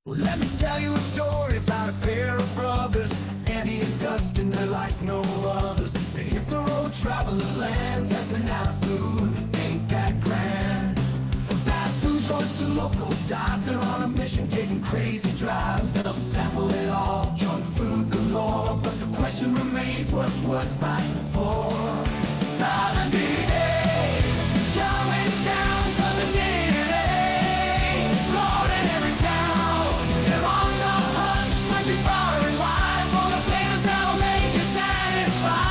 Well, let me tell you a story about a pair of brothers, Andy and Dustin. They're like no others. They hit the road, travel the land, testing out food. Ain't that grand? From fast food joints to local dives, they're on a mission, taking crazy drives. They'll sample it all, junk food galore. But the question remains, what's worth fighting for? Southern Dn'A, showing down Southern Dn'A, exploring every town. They're on the hunt, searching far and wide for the flavors that'll make you satisfied.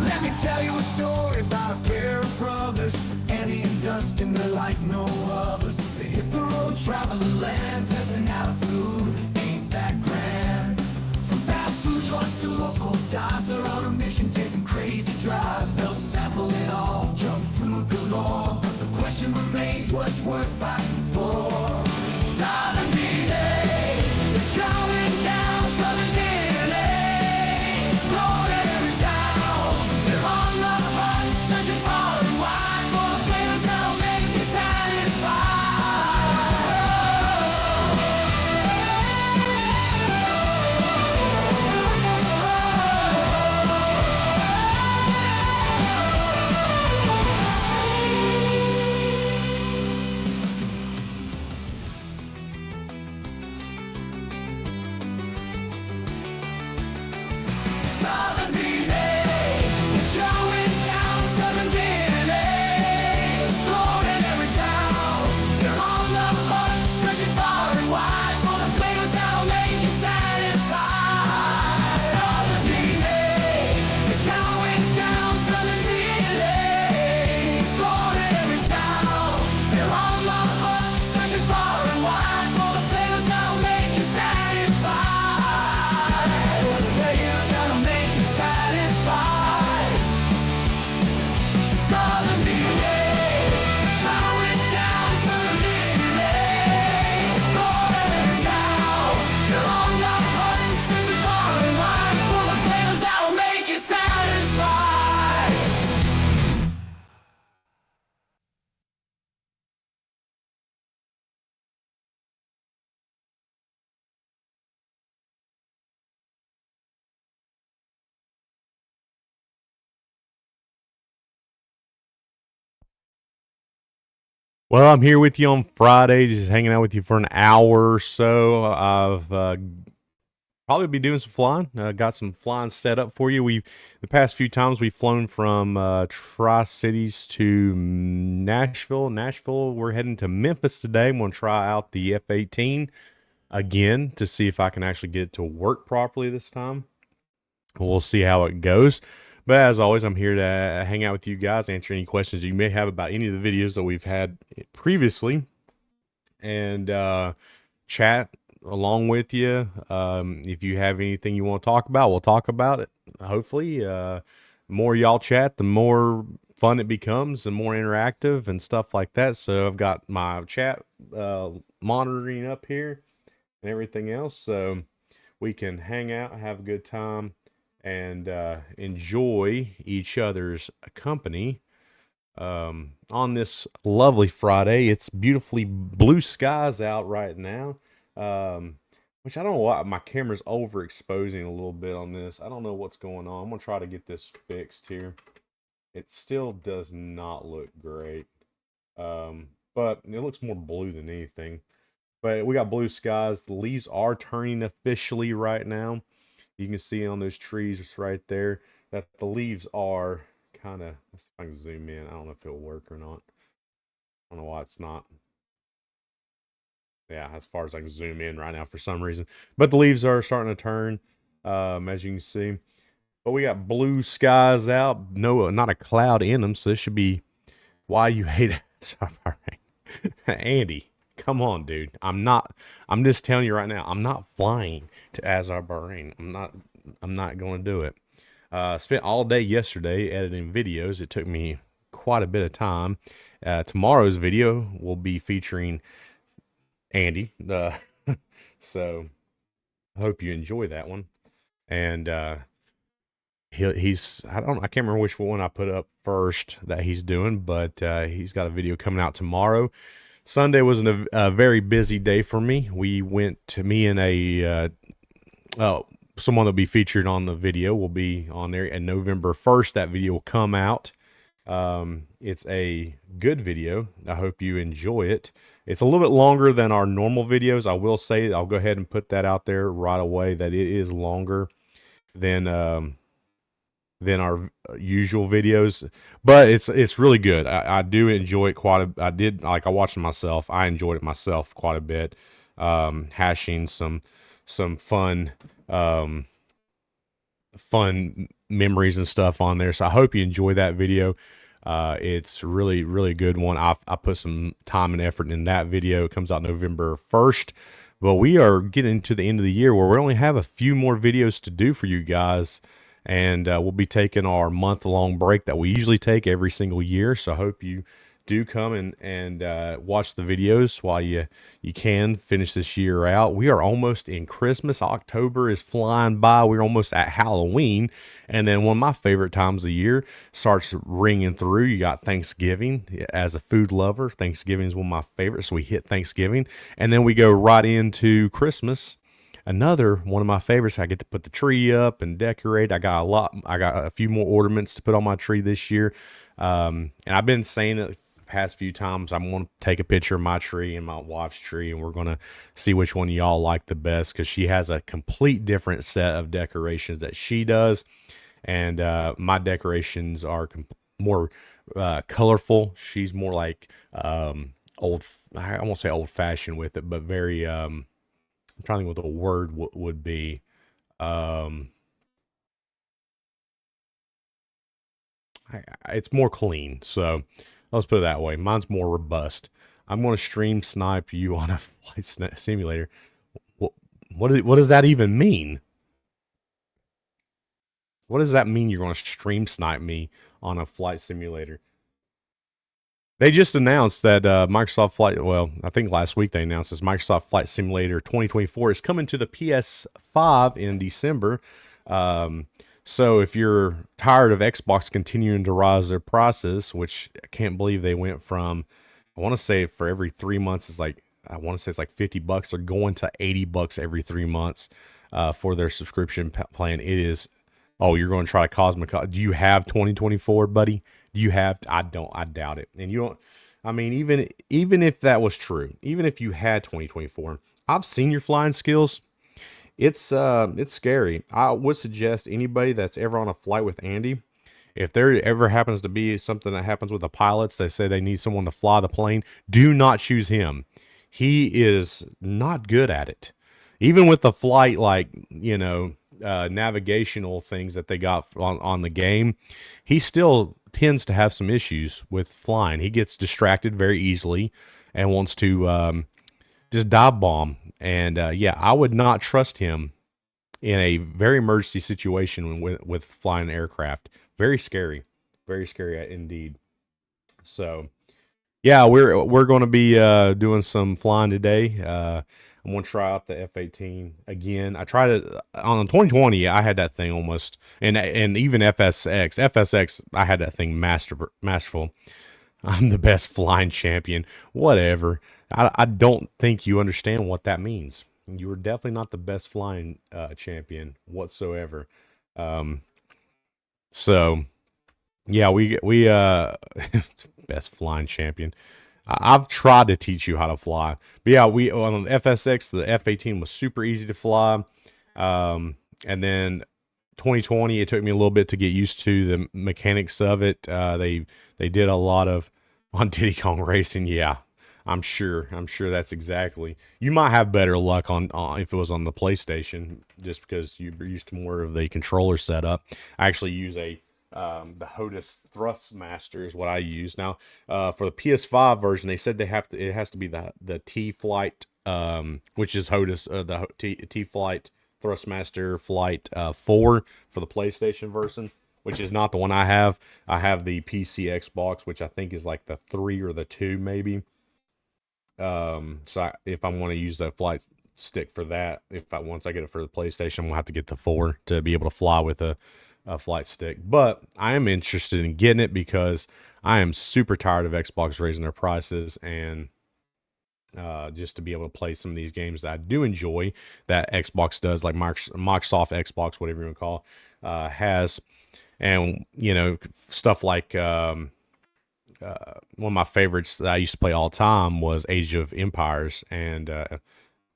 Let me tell you a story about a pair of brothers, Andy and Dustin. They're like no others. They hit the road, travel the land, testing out food. Ain't that grand? From fast food joints to local dives, they're on a mission, taking crazy drives. They'll sample it all, junk food galore. But the question remains, what's worth fighting for? Southern Dn'A, they're chowing down Southern Dn'A, exploring every town. They're on the hunt, searching far and wide for the flavors that'll make you satisfied. Southern Dn'A, chowing down Southern Dn'A, exploring every town. They're on the hunt, searching far and wide for the flavors that'll make you satisfied. Southern Dn'A, chowing down Southern Dn'A, exploring every town. They're on the hunt, searching far and wide for the flavors that'll make you satisfied. For the flavors that'll make you satisfied. Southern Dn'A, chowing down Southern Dn'A, exploring every town. They're on the hunt, searching far and wide for the flavors that'll make you satisfied. Well, I'm here with you on Friday, just hanging out with you for an hour or so. I've probably be doing some flying. Got some flying set up for you. The past few times we've flown from Tri-Cities to Nashville. We're heading to Memphis today. I'm going to try out the F-18 again to see if I can actually get it to work properly this time. We'll see how it goes. But as always, I'm here to hang out with you guys, answer any questions you may have about any of the videos that we've had previously, and chat along with you. If you have anything you want to talk about, we'll talk about it. Hopefully, the more y'all chat, the more fun it becomes, and more interactive and stuff like that. So I've got my chat monitoring up here and everything else, so we can hang out, have a good time, and enjoy each other's company on this lovely Friday. It's beautifully blue skies out right now, which I don't know why my camera's overexposing a little bit on this. I don't know what's going on. I'm gonna try to get this fixed here. It still does not look great, but it looks more blue than anything. But we got blue skies. The leaves are turning officially right now. You can see on those trees right there that the leaves are kind of, let's see if I can zoom in. I don't know if it'll work or not. I don't know why it's not. Yeah, as far as I can zoom in right now for some reason. But the leaves are starting to turn, as you can see. But we got blue skies out. No, not a cloud in them. So this should be why you hate it. Andy, come on, dude. I'm just telling you right now, I'm not flying to Azerbaijan. I'm not going to do it. Spent all day yesterday editing videos. It took me quite a bit of time. Tomorrow's video will be featuring Andy. So I hope you enjoy that one. And he's I can't remember which one I put up first that he's doing, but he's got a video coming out tomorrow. Sunday was a very busy day for me. We went to me and someone that'll be featured on the video will be on there, and November 1st that video will come out. It's a good video. I hope you enjoy it. It's a little bit longer than our normal videos. I will say, I'll go ahead and put that out there right away, that it is longer than our usual videos, but it's really good. I do enjoy it quite I watched it myself. I enjoyed it myself quite a bit. Hashing some fun memories and stuff on there. So I hope you enjoy that video. It's really, really good one. I put some time and effort in that video. It comes out November 1st. But we are getting to the end of the year where we only have a few more videos to do for you guys. And we'll be taking our month-long break that we usually take every single year. So I hope you do come and watch the videos while you can finish this year out. We are almost in Christmas. October is flying by. We're almost at Halloween. And then one of my favorite times of the year starts ringing through. You got Thanksgiving. As a food lover, Thanksgiving is one of my favorites. So we hit Thanksgiving. And then we go right into Christmas. Another one of my favorites. I get to put the tree up and decorate. I got a few more ornaments to put on my tree this year. And I've been saying it the past few times. I'm going to take a picture of my tree and my wife's tree, and we're going to see which one y'all like the best, because she has a complete different set of decorations that she does. And my decorations are more colorful. She's more like I won't say old fashioned with it, but very I'm trying to think what the word would be. It's more clean. So let's put it that way. Mine's more robust. I'm going to stream snipe you on a flight simulator. What does that even mean? What does that mean, you're going to stream snipe me on a flight simulator? They just announced that Microsoft Flight, well, I think last week they announced this Microsoft Flight Simulator 2024 is coming to the PS5 in December. So if you're tired of Xbox continuing to rise their prices, which I can't believe they went from, I want to say for every 3 months, it's like $50. They're going to $80 every 3 months for their subscription plan. It is, oh, you're going to try to Cosmic. Do you have 2024, buddy? Do you have? I don't. I doubt it. And you don't. I mean, even if that was true, even if you had 2024, I've seen your flying skills. It's scary. I would suggest anybody that's ever on a flight with Andy, if there ever happens to be something that happens with the pilots, they say they need someone to fly the plane, do not choose him. He is not good at it. Even with the flight, navigational things that they got on the game, he still tends to have some issues with flying. He gets distracted very easily and wants to just dive bomb. And I would not trust him in a very emergency situation with flying an aircraft. Very scary indeed. So yeah, we're going to be doing some flying today. I'm going to try out the F-18 again. I tried it on 2020. I had that thing almost, and even FSX, I had that thing masterful. I'm the best flying champion. Whatever. I don't think you understand what that means. You were definitely not the best flying champion whatsoever. So yeah, we best flying champion. I've tried to teach you how to fly. But yeah, we on the FSX, the F-18 was super easy to fly. And then 2020, it took me a little bit to get used to the mechanics of it. They did a lot of on Diddy Kong Racing. Yeah, I'm sure that's exactly. You might have better luck on if it was on the PlayStation, just because you're used to more of the controller setup. I actually use the HOTAS Thrustmaster is what I use now. For the PS5 version, they said it has to be the T-Flight, which is HOTAS, the T-Flight Thrustmaster Flight 4 for the PlayStation version. which is not the one I have. I have the PC Xbox, which I think is like the 3 or the 2 maybe. If I want to use the flight stick for that, if I once I get it for the PlayStation, I'm gonna have to get the 4 to be able to fly with a flight stick. But I am interested in getting it because I am super tired of Xbox raising their prices, and just to be able to play some of these games that I do enjoy that Xbox does, like Microsoft Xbox, whatever you want to call, has, and stuff like one of my favorites that I used to play all the time was Age of Empires, and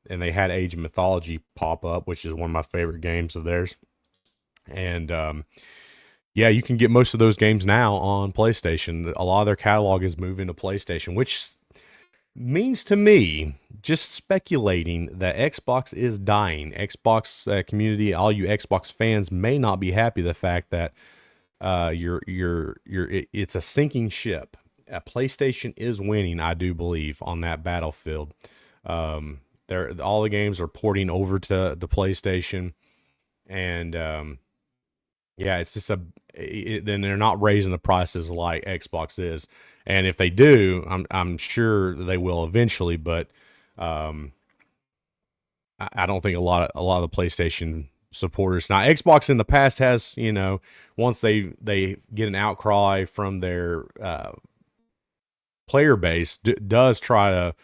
they had Age of Mythology pop up, which is one of my favorite games of theirs. And yeah, you can get most of those games now on PlayStation. A lot of their catalog is moving to PlayStation, which means to me, just speculating, that Xbox is dying. Xbox community, all you Xbox fans may not be happy the fact that it's a sinking ship. PlayStation is winning, I do believe, on that battlefield. All the games are porting over to the PlayStation, and yeah, it's just then they're not raising the prices like Xbox is, and if they do, I'm sure they will eventually, but I don't think a lot of the PlayStation supporters. Now, Xbox in the past has, once they get an outcry from their player base, does try to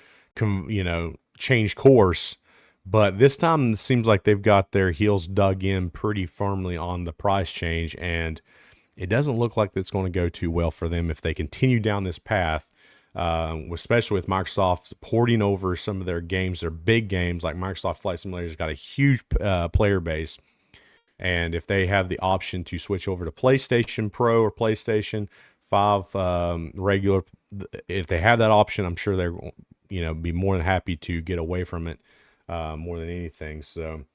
change course, but this time it seems like they've got their heels dug in pretty firmly on the price change, and it doesn't look like it's going to go too well for them if they continue down this path. Especially with Microsoft porting over some of their games, their big games, like Microsoft Flight Simulator's got a huge player base. And if they have the option to switch over to PlayStation Pro or PlayStation 5 regular, if they have that option, I'm sure they're, be more than happy to get away from it more than anything. So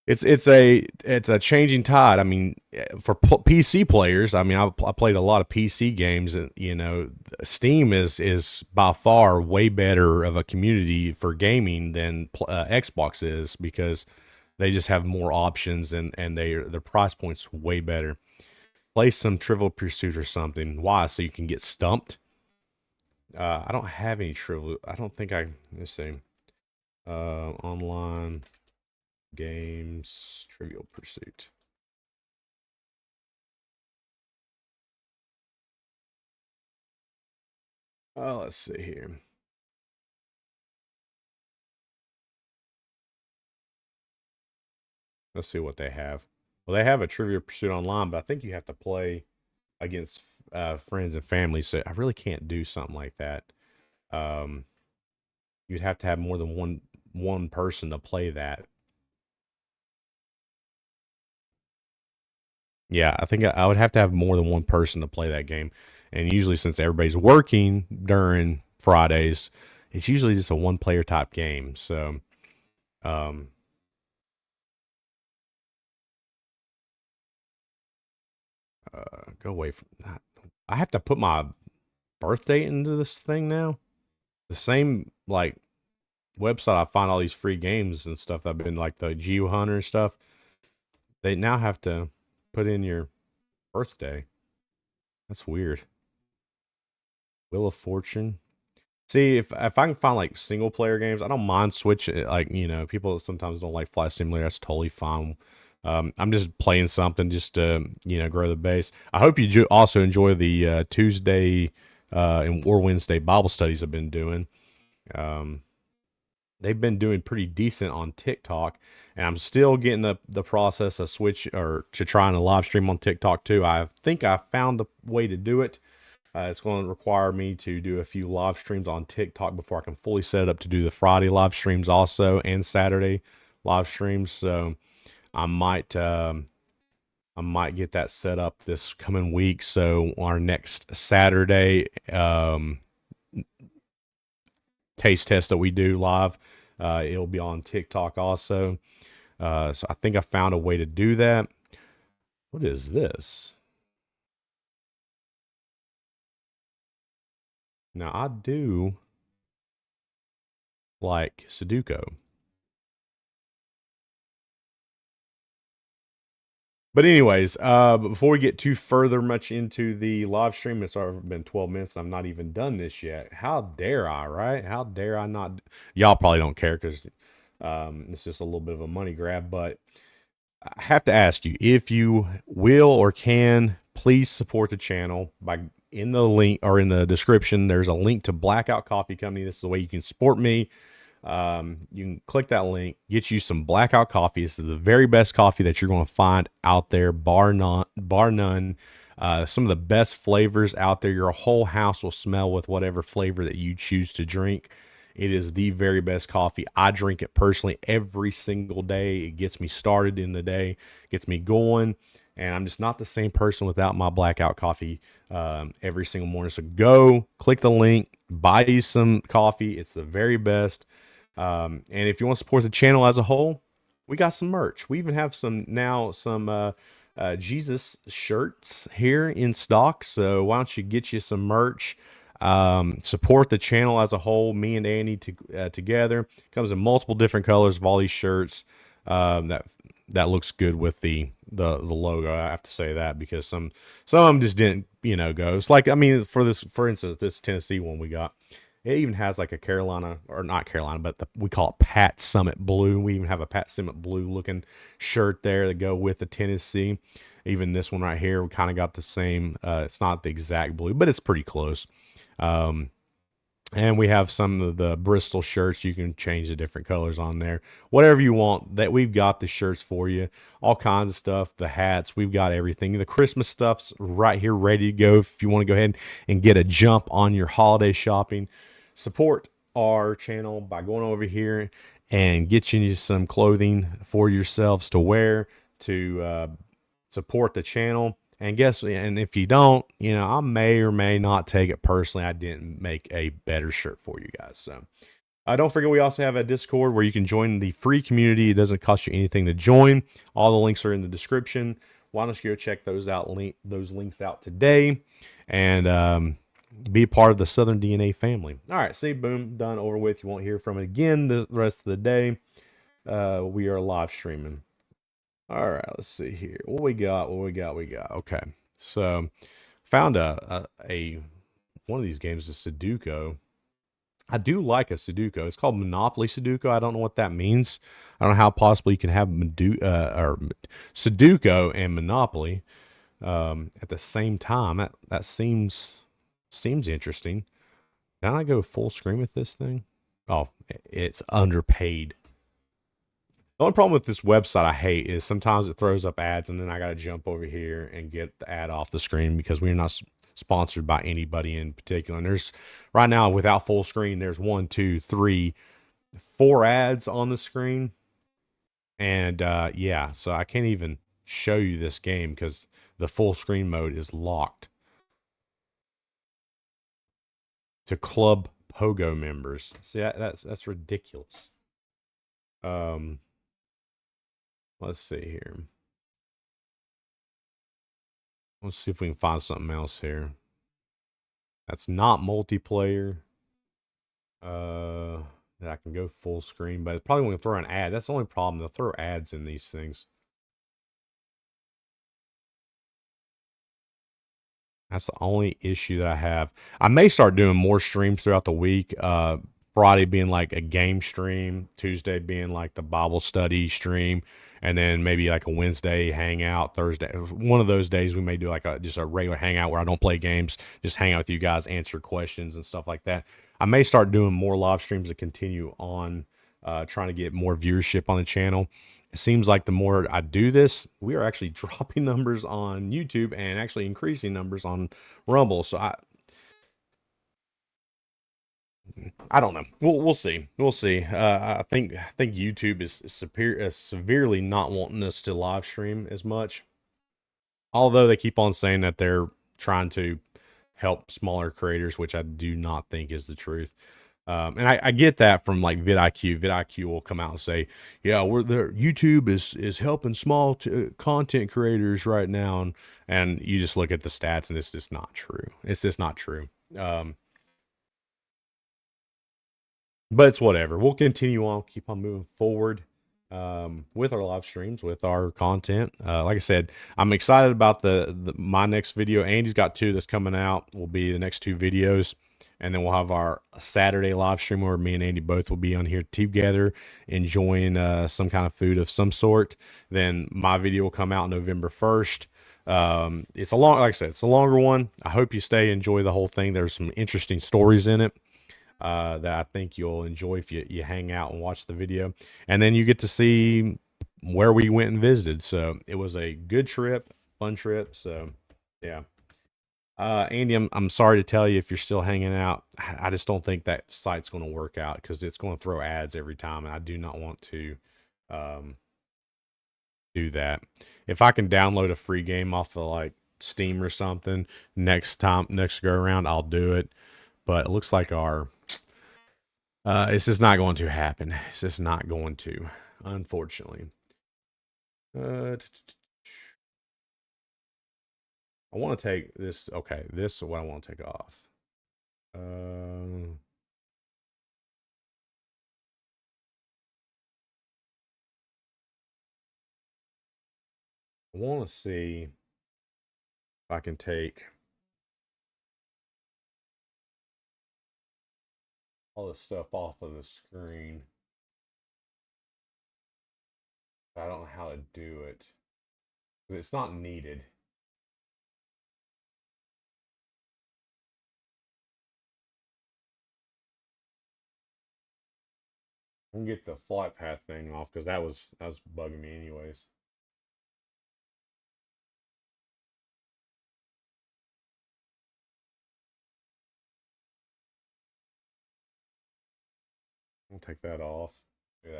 it's a changing tide. I mean, for PC players, I mean, I played a lot of PC games, and Steam is by far way better of a community for gaming than Xbox is, because they just have more options, and their price point's way better. Play some Trivial Pursuit or something. Why? So you can get stumped. I don't have any Trivial. I don't think let's see. Online games, Trivial Pursuit. Let's see here. Let's see what they have. Well, they have a Trivial Pursuit online, but I think you have to play against friends and family, so I really can't do something like that. You'd have to have more than one person to play that. Yeah, I think I would have to have more than one person to play that game. And usually, since everybody's working during Fridays, it's usually just a one-player type game. So, um, go away from that. I have to put my birthday into this thing now. The same website I find all these free games and stuff. I've been like the Geo Hunter and stuff. They now have to put in your birthday. That's weird. Wheel of Fortune. See, if I can find like single player games, I don't mind switching. Like, people sometimes don't like Flight Simulator. That's totally fine. I'm just playing something just to grow the base. I hope you also enjoy the Tuesday or Wednesday Bible studies I've been doing. They've been doing pretty decent on TikTok, and I'm still getting the process of switch or to trying to live stream on TikTok too. I think I found the way to do it. It's going to require me to do a few live streams on TikTok before I can fully set it up to do the Friday live streams also, and Saturday live streams. So I might get that set up this coming week. So our next Saturday taste test that we do live, it'll be on TikTok also. So I think I found a way to do that. What is this? Now, I do like Sudoku. But anyways, before we get too further much into the live stream, it's already been 12 minutes. I'm not even done this yet. How dare I, right? How dare I not? Y'all probably don't care because it's just a little bit of a money grab. But I have to ask you if you will or can please support the channel by in the link or in the description. There's a link to Blackout Coffee Company. This is the way you can support me. You can click that link, get you some Blackout coffee. This is the very best coffee that you're going to find out there, bar none. Some of the best flavors out there. Your whole house will smell with whatever flavor that you choose to drink. It is the very best coffee. I drink it personally every single day. It gets me started in the day, gets me going, and I'm just not the same person without my Blackout coffee every single morning. So go click the link, buy you some coffee. It's the very best. And if you want to support the channel as a whole, we got some merch. We even have some Jesus shirts here in stock. So why don't you get you some merch? Support the channel as a whole. Me and Andy together. Comes in multiple different colors of all these shirts. That looks good with the logo. I have to say that because some of them just didn't go. It's like, I mean, for instance, this Tennessee one we got. It even has like a Carolina, or not Carolina, but we call it Pat Summit Blue. We even have a Pat Summit Blue looking shirt there to go with the Tennessee. Even this one right here, we kind of got the same. It's not the exact blue, but it's pretty close. And we have some of the Bristol shirts. You can change the different colors on there. Whatever you want, that we've got the shirts for you. All kinds of stuff. The hats, we've got everything. The Christmas stuff's right here ready to go if you want to go ahead and get a jump on your holiday shopping. Support our channel by going over here and getting you some clothing for yourselves to wear to support the channel. And if you don't, I may or may not take it personally. I didn't make a better shirt for you guys. So don't forget, we also have a Discord where you can join the free community. It doesn't cost you anything to join. All the links are in the description. Why don't you go check those links out today and be a part of the Southern Dn'A family. All right, see, boom, done, over with. You won't hear from it again the rest of the day. We are live streaming. All right, let's see here. What we got? Okay, so found a one of these games is Sudoku. I do like a Sudoku. It's called Monopoly Sudoku. I don't know what that means. I don't know how possibly you can have Sudoku and Monopoly at the same time. That seems interesting. Can I go full screen with this thing? Oh, it's underpaid. The only problem with this website I hate is sometimes it throws up ads, and then I got to jump over here and get the ad off the screen because we're not sponsored by anybody in particular. And there's right now, without full screen, there's 1, 2, 3, 4 ads on the screen. And yeah, so I can't even show you this game because the full screen mode is locked to Club Pogo members. See, that's ridiculous. Let's see here. Let's see if we can find something else here. That's not multiplayer. That I can go full screen, but it's probably going to throw an ad. That's the only problem. They'll throw ads in these things. That's the only issue that I have. I may start doing more streams throughout the week. Friday being like a game stream, Tuesday being like the Bible study stream, and then maybe like a Wednesday hangout, Thursday. One of those days we may do like just a regular hangout where I don't play games, just hang out with you guys, answer questions and stuff like that. I may start doing more live streams to continue on trying to get more viewership on the channel. It seems like the more I do this, we are actually dropping numbers on YouTube and actually increasing numbers on Rumble. So I don't know. We'll see. We'll see. I think YouTube is severely not wanting us to live stream as much. Although they keep on saying that they're trying to help smaller creators, which I do not think is the truth. And I get that from like vidIQ. vidIQ will come out and say, "Yeah, we're there. YouTube is helping small content creators right now," and you just look at the stats, and it's just not true. It's just not true. But it's whatever. We'll continue on, keep on moving forward. with our live streams, with our content. Like I said, I'm excited about my next video. Andy's got 2 that's coming out. Will be the next 2 videos, and then we'll have our Saturday live stream where me and Andy both will be on here together, enjoying some kind of food of some sort. Then my video will come out November 1st. It's like I said, it's a longer one. I hope you enjoy the whole thing. There's some interesting stories in it that I think you'll enjoy if you hang out and watch the video. And then you get to see where we went and visited. So it was a good trip, fun trip. So yeah. Andy, I'm sorry to tell you if you're still hanging out, I just don't think that site's going to work out because it's going to throw ads every time, and I do not want to do that. If I can download a free game off of like Steam or something next go around, I'll do it. But it looks like it's just not going to happen. It's just not going to, unfortunately. I want to take this. Okay, this is what I want to take off. I want to see if I can take all this stuff off of the screen. I don't know how to do it. It's not needed. I'm gonna get the flight path thing off because that was bugging me anyways. I'll take that off. Maybe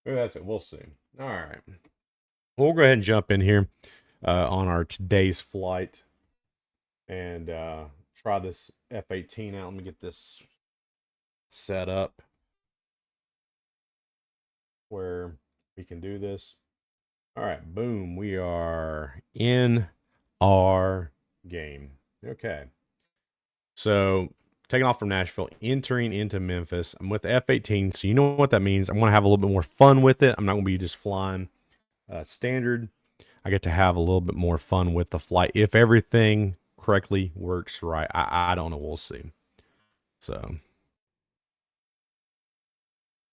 that's it. We'll see. All right. We'll go ahead and jump in here on our today's flight and try this F-18 out. Let me get this set up where we can do this. All right, boom. We are in our game. Okay. So taking off from Nashville, entering into Memphis. I'm with the F-18, so you know what that means. I'm going to have a little bit more fun with it. I'm not going to be just flying standard. I get to have a little bit more fun with the flight if everything correctly works right. I don't know. We'll see. So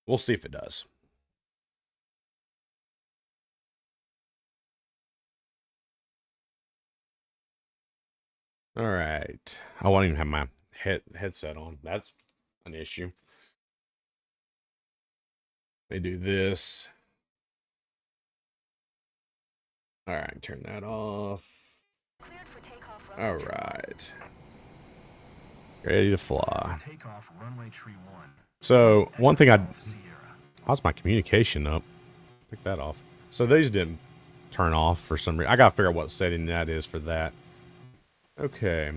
we'll see if it does. All right. I won't even have my headset on. That's an issue. They do this. All right, turn that off. All right. Ready to fly. So, one thing how's my communication up? Pick that off. So, these didn't turn off for some reason. I got to figure out what setting that is for that. Okay.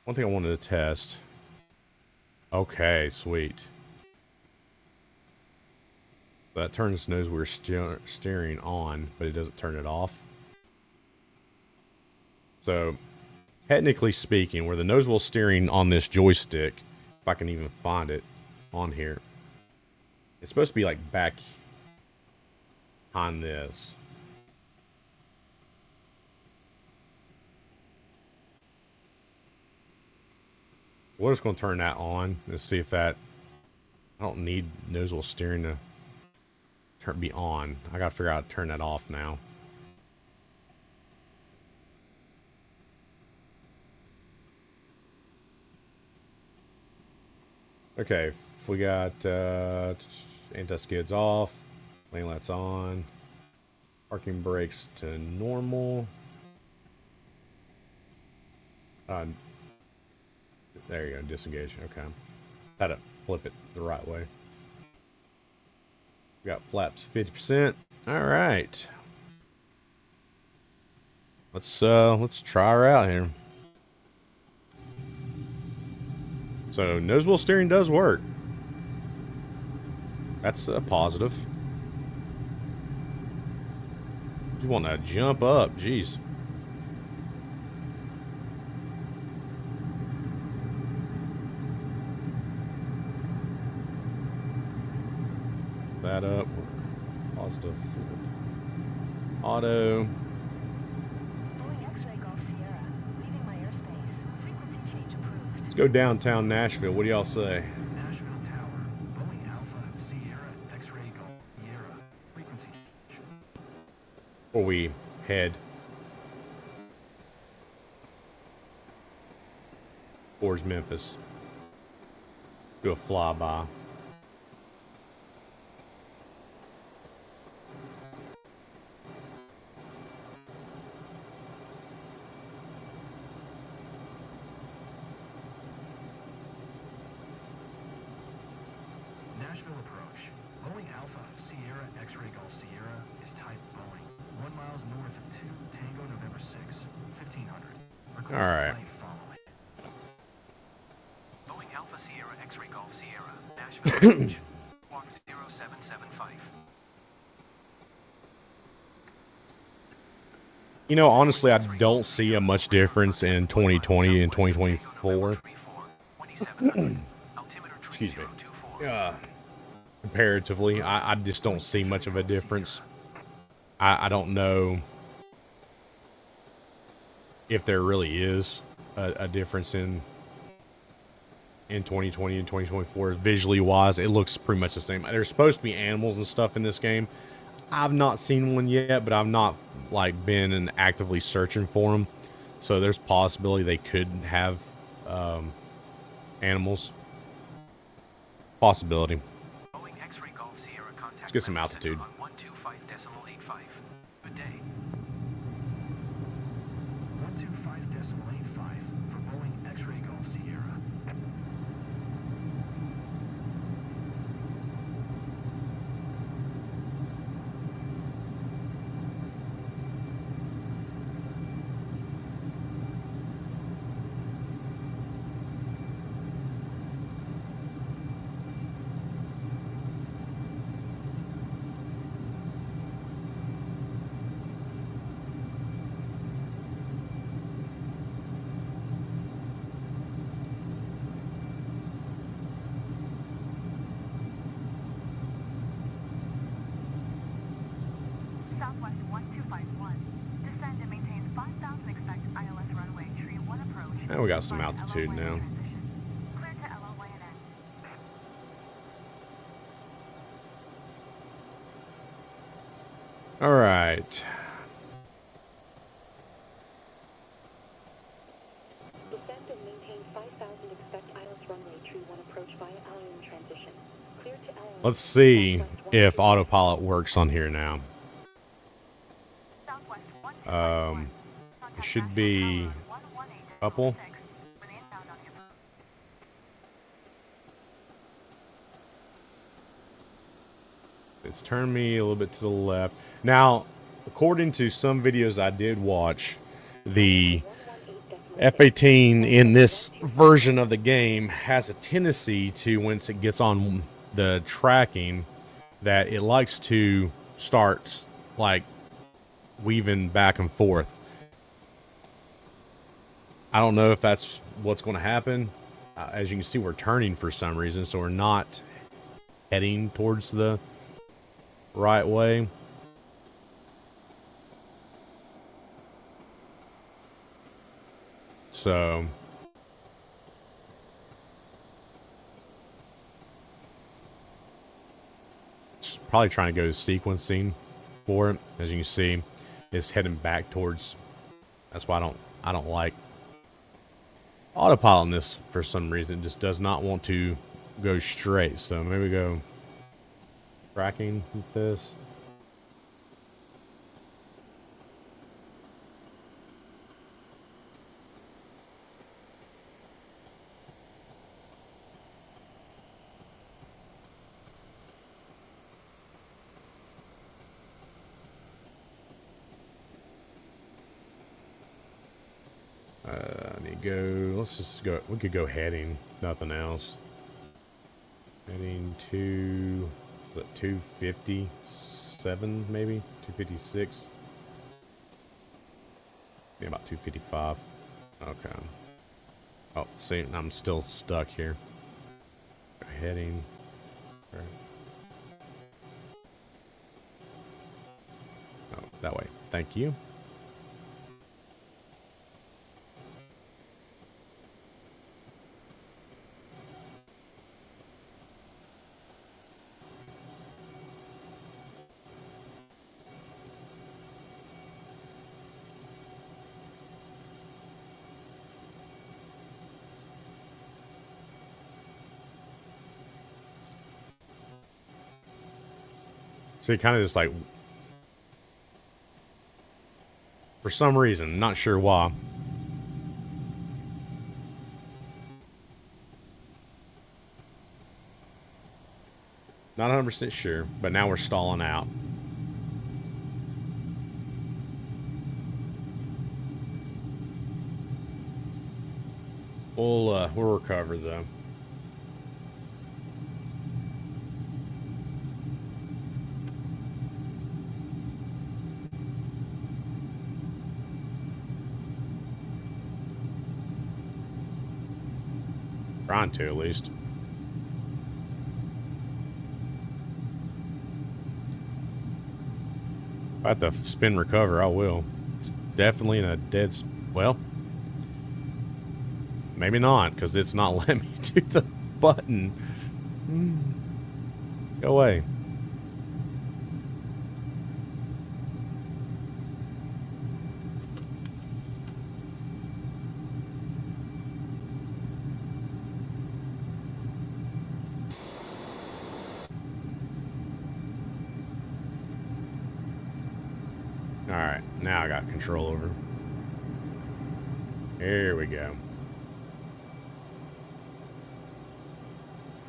One thing I wanted to test. Okay, sweet. That turns nose we're steering on, but it doesn't turn it off. So, technically speaking, where the nose wheel steering on this joystick, if I can even find it on here, it's supposed to be like back on this. We're just going to turn that on. Let's see if that... I don't need nose wheel steering to be on. I got to figure out how to turn that off now. Okay, if we got anti-skids off, lane lights on, parking brakes to normal. There you go, disengage. Okay, had to flip it the right way. We got flaps 50%. All right, let's try her out here. So nose wheel steering does work. That's a positive. You want to jump up, jeez. that up. Positive. Auto. Let's go downtown Nashville. What do y'all say? Nashville Tower, Boeing Alpha, Sierra, X-ray Golf, Sierra, frequency. Before we head towards Memphis. Do a flyby. Nashville approach. Boeing Alpha, Sierra, X-ray Golf, Sierra is type Boeing. 1 miles north of 2, Tango, November 6, 1500. Request All right. flight following. Boeing Alpha, Sierra, X-ray Golf, Sierra, Nashville approach. Walk 0775. You know, honestly, I don't see a much difference in 2020 and 2024. Excuse me. Comparatively, I just don't see much of a difference. I don't know if there really is a difference in 2020 and 2024. Visually wise, it looks pretty much the same. There's supposed to be animals and stuff in this game. I've not seen one yet, but I've not like been and actively searching for them. So there's possibility they could have animals. Possibility. Let's get some altitude. Good day. 125.85 for Boeing X-ray Golf Sierra. Southwest 1251. Descend and maintain 5,000 expect ILS runway, tree 1 approach. Now we got some altitude now. Clear to LLYNN. All right. Descend and maintain 5,000 expect ILS runway, tree 1 approach via island transition. Clear to LLYNN. Let's see if autopilot works on here now. Southwest 1251. It should be couple. It's turned me a little bit to the left. Now, according to some videos I did watch, the F-18 in this version of the game has a tendency to, once it gets on the tracking, that it likes to start like weaving back and forth. I don't know if that's what's going to happen. As you can see, we're turning for some reason, so we're not heading towards the right way. So it's probably trying to go to sequencing for it. As you can see, it's heading back towards. That's why I don't like autopilot in this for some reason. It just does not want to go straight. So maybe go tracking with this. I need to go. Let's just go. We could go heading. Nothing else. Heading to what, 257 maybe 256. Yeah, about 255. Okay. Oh, see, I'm still stuck here. Heading. Right. That way. Thank you. So you kind of just like, for some reason, not sure why. Not 100% sure, but now we're stalling out. We'll recover though. Trying to, at least. If I have to spin recover, I will. It's definitely in a dead... Well, maybe not, because it's not letting me do the button. Go away. Alright, now I got control over. Here we go.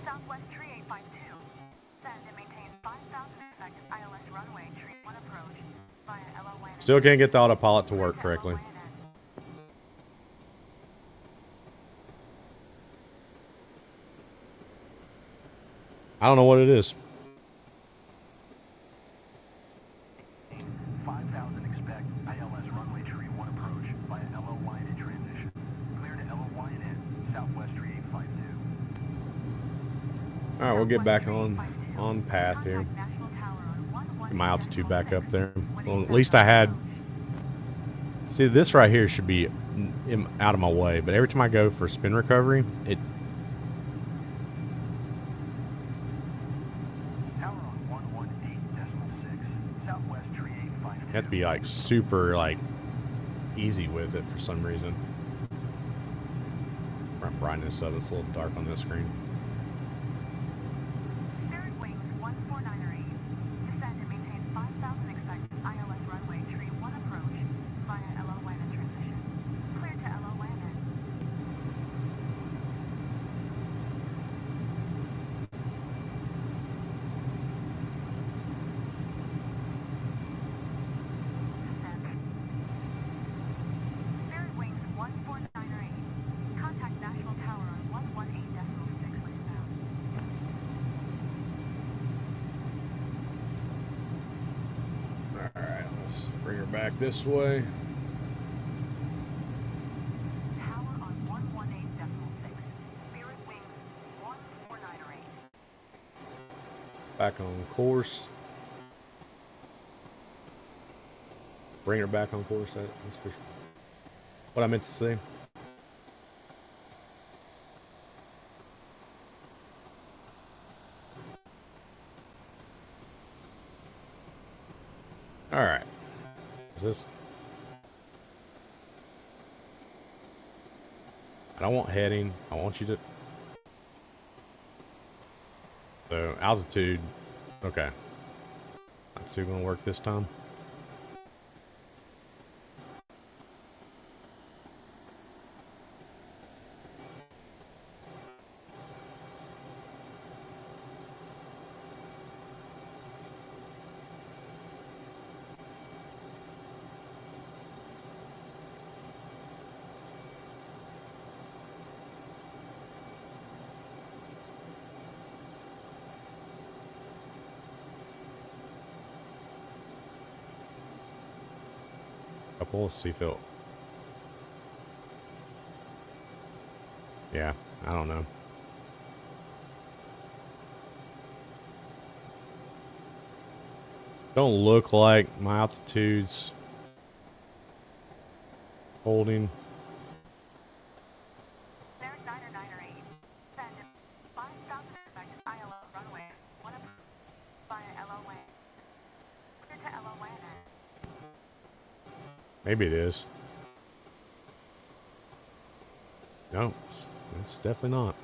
Southwest Tree 852. Send and maintain 5,000 expect ILS runway tree 1 approach via LO land. Still can't get the autopilot to work correctly. I don't know what it is. 5,000 expect ILS runway tree 1 approach via LO line in transition. Clear to LO line in Southwest Tree 852. Alright, we'll get back on path here. Get my altitude back up there. Well, at least I had... See, this right here should be out of my way, but every time I go for spin recovery, it... You have to be like super like easy with it for some reason. I'm brightening this up, it's a little dark on this screen. Spirit Wings 14908. Descend and maintain 5,000 expect ILS runway tree 1 approach via LO land in transition. Clear to LO land in. Spirit Wings 14908. Contact National Tower on 118.6 westbound. Alright, let's bring her back this way. Tower on 118.6. Spirit Wings 14908. Back on course. Bring her back on course. That's for what I meant to say. Alright. Is this... I don't want heading. I want you to... So, altitude. Okay. Altitude gonna work this time. Couple, see if it'll... Yeah, I don't know. Don't look like my altitude's holding. There's 998. Send 5,000 expect ILS runway 1 via LOA. Clear to LOA and Maybe it is. No, it's definitely not.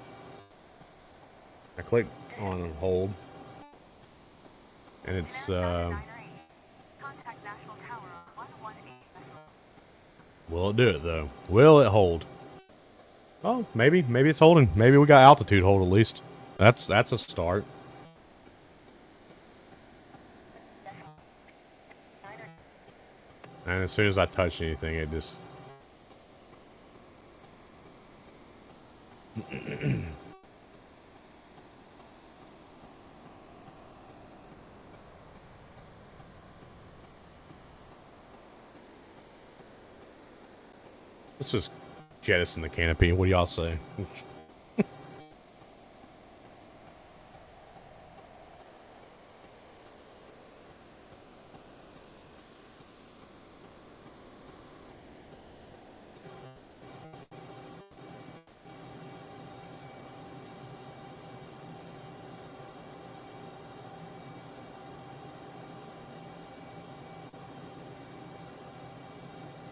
I clicked on hold, and it's Contact National Tower on 118 vessel. will it do it though? Will it hold? Oh, maybe it's holding. Maybe we got altitude hold at least. That's a start. And as soon as I touch anything, it just let's just jettison the canopy. What do y'all say?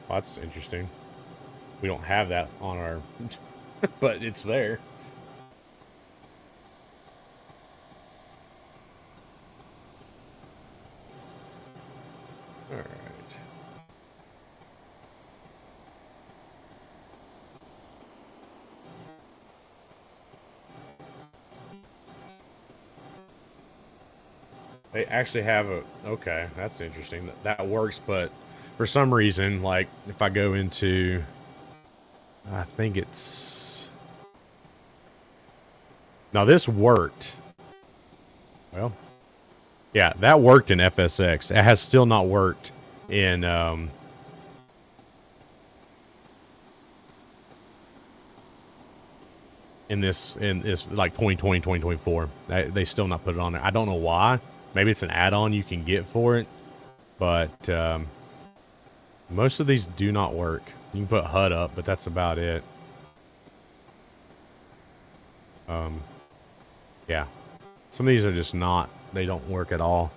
Well, that's interesting. We don't have that on our, but it's there. All right. They actually have a, okay, that's interesting. That works, but for some reason, like if I go into, I think it's, now this worked. Well, yeah, that worked in FSX. It has still not worked in, in this like 2020, 2024. They still not put it on there. I don't know why. Maybe it's an add-on you can get for it, but most of these do not work. You can put HUD up, but that's about it. Yeah, some of these are just not. They don't work at all.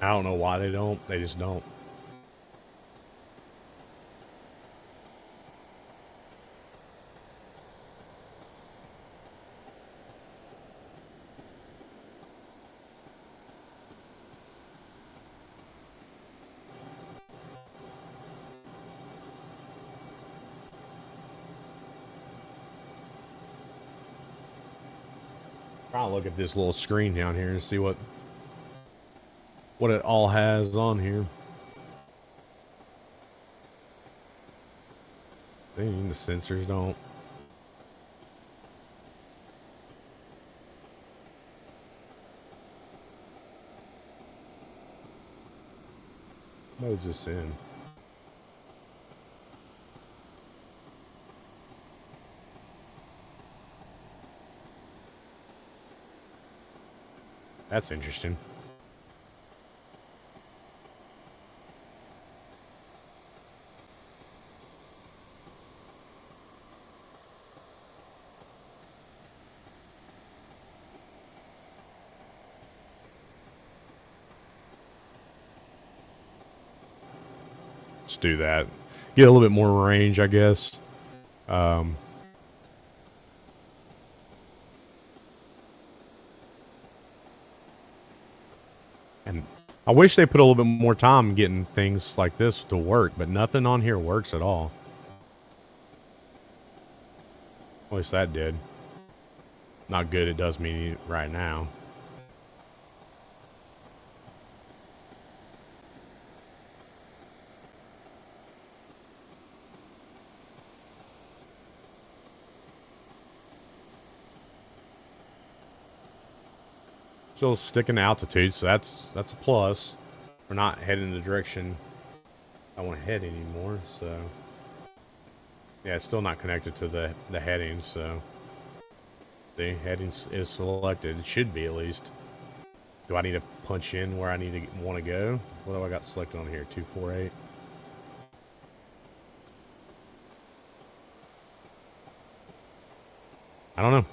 I don't know why they don't. They just don't. Trying to look at this little screen down here and see what it all has on here. Dang, the sensors don't. What is this in? That's interesting. Let's do that. Get a little bit more range, I guess. And I wish they put a little bit more time getting things like this to work, but nothing on here works at all. At least that did. Not good it does me right now. Still sticking to altitude, so that's a plus. We're not heading in the direction I want to head anymore, so yeah, it's still not connected to the heading, so the heading is selected. It should be, at least. Do I need to punch in where I want to go? What do I got selected on here? 248. I don't know.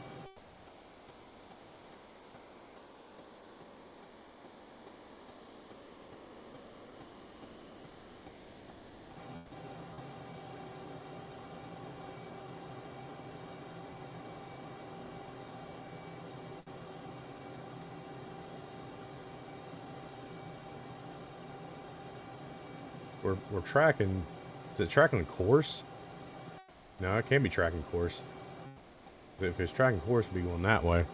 We're tracking. Is it tracking the course? No, it can't be tracking course. If it's tracking course, it'd be going that way.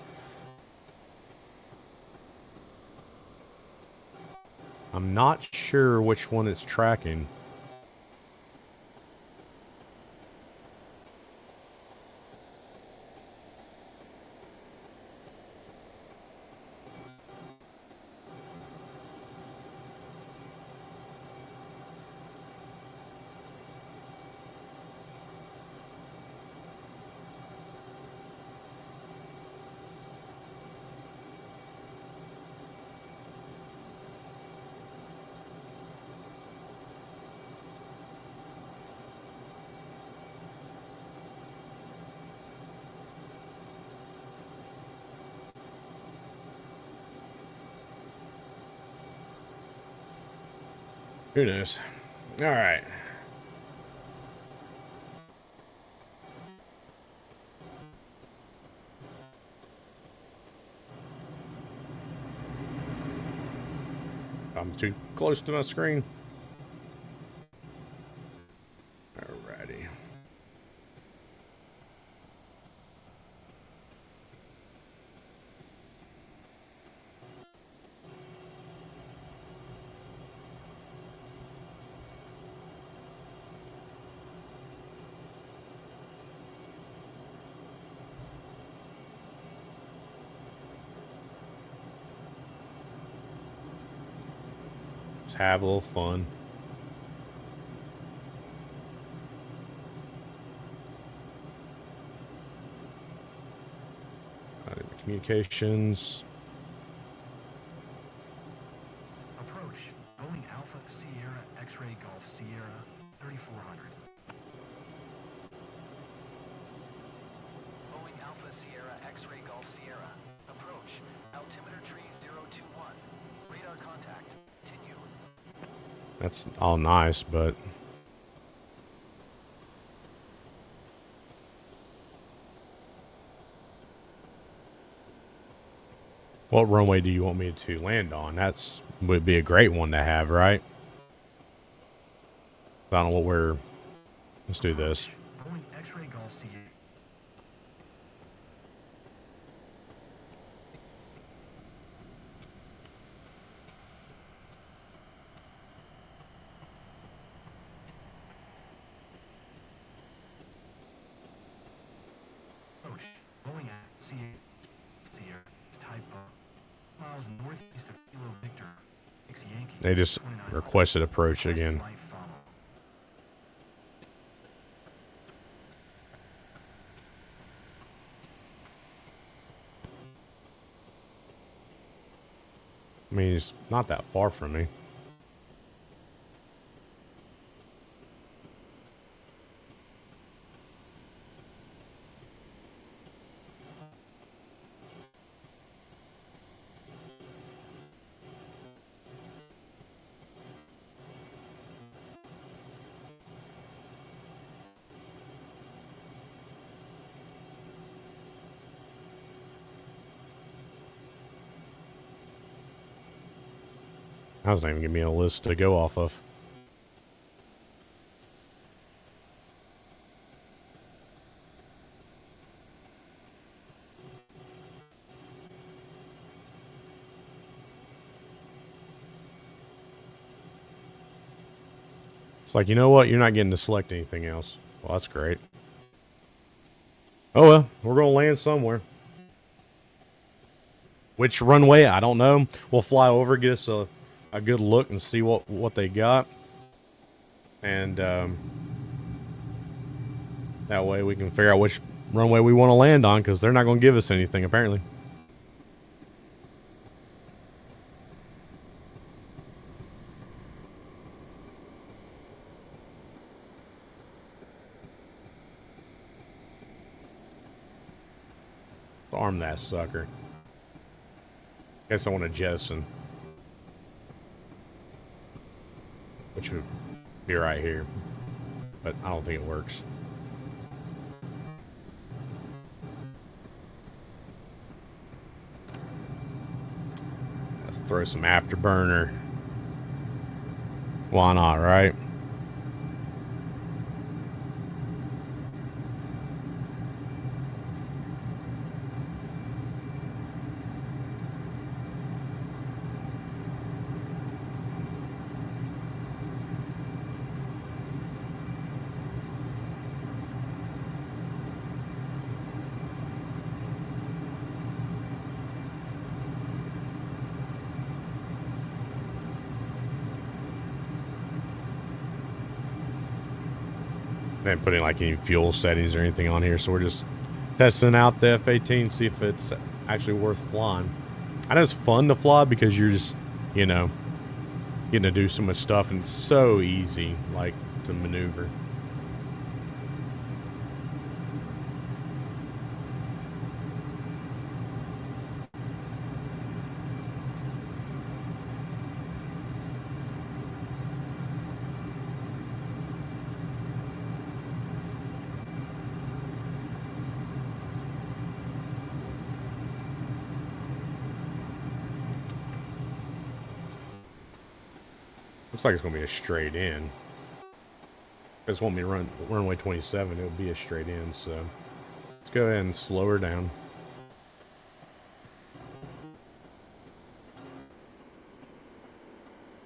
I'm not sure which one it's tracking. Who knows? All right. I'm too close to my screen. Alrighty. Just have a little fun. Communications. Approach. Boeing Alpha Sierra X-Ray Golf Sierra 3400. Boeing Alpha Sierra X-Ray Golf Sierra. Approach. Altimeter tree 021. Radar contact. Continue. That's all nice, but what runway do you want me to land on? That's would be a great one to have, right? I don't know what we're. Let's do this. Boeing X-Ray Golf Sierra. Approach. Boeing Sierra Type miles northeast of Kilo Victor. Yankee. They just 29. requested approach again. Flight follow. I mean, it's not that far from me. I was not even giving me a list to go off of. It's like, you know what? You're not getting to select anything else. Well, that's great. Oh well, we're going to land somewhere. Which runway? I don't know. We'll fly over, get us a good look and see what they got. And that way we can figure out which runway we want to land on, because they're not going to give us anything, apparently. Arm that sucker. Guess I want to jettison. Which would be right here. But I don't think it works. Let's throw some afterburner. Why not, right? Didn't put in like any fuel settings or anything on here, so we're just testing out the F-18, see if it's actually worth flying. I know it's fun to fly because you're just, you know, getting to do so much stuff, and it's so easy, like, to maneuver. Looks like it's going to be a straight in. If it's want me to run runway 27, it would be a straight in, so let's go ahead and slow her down.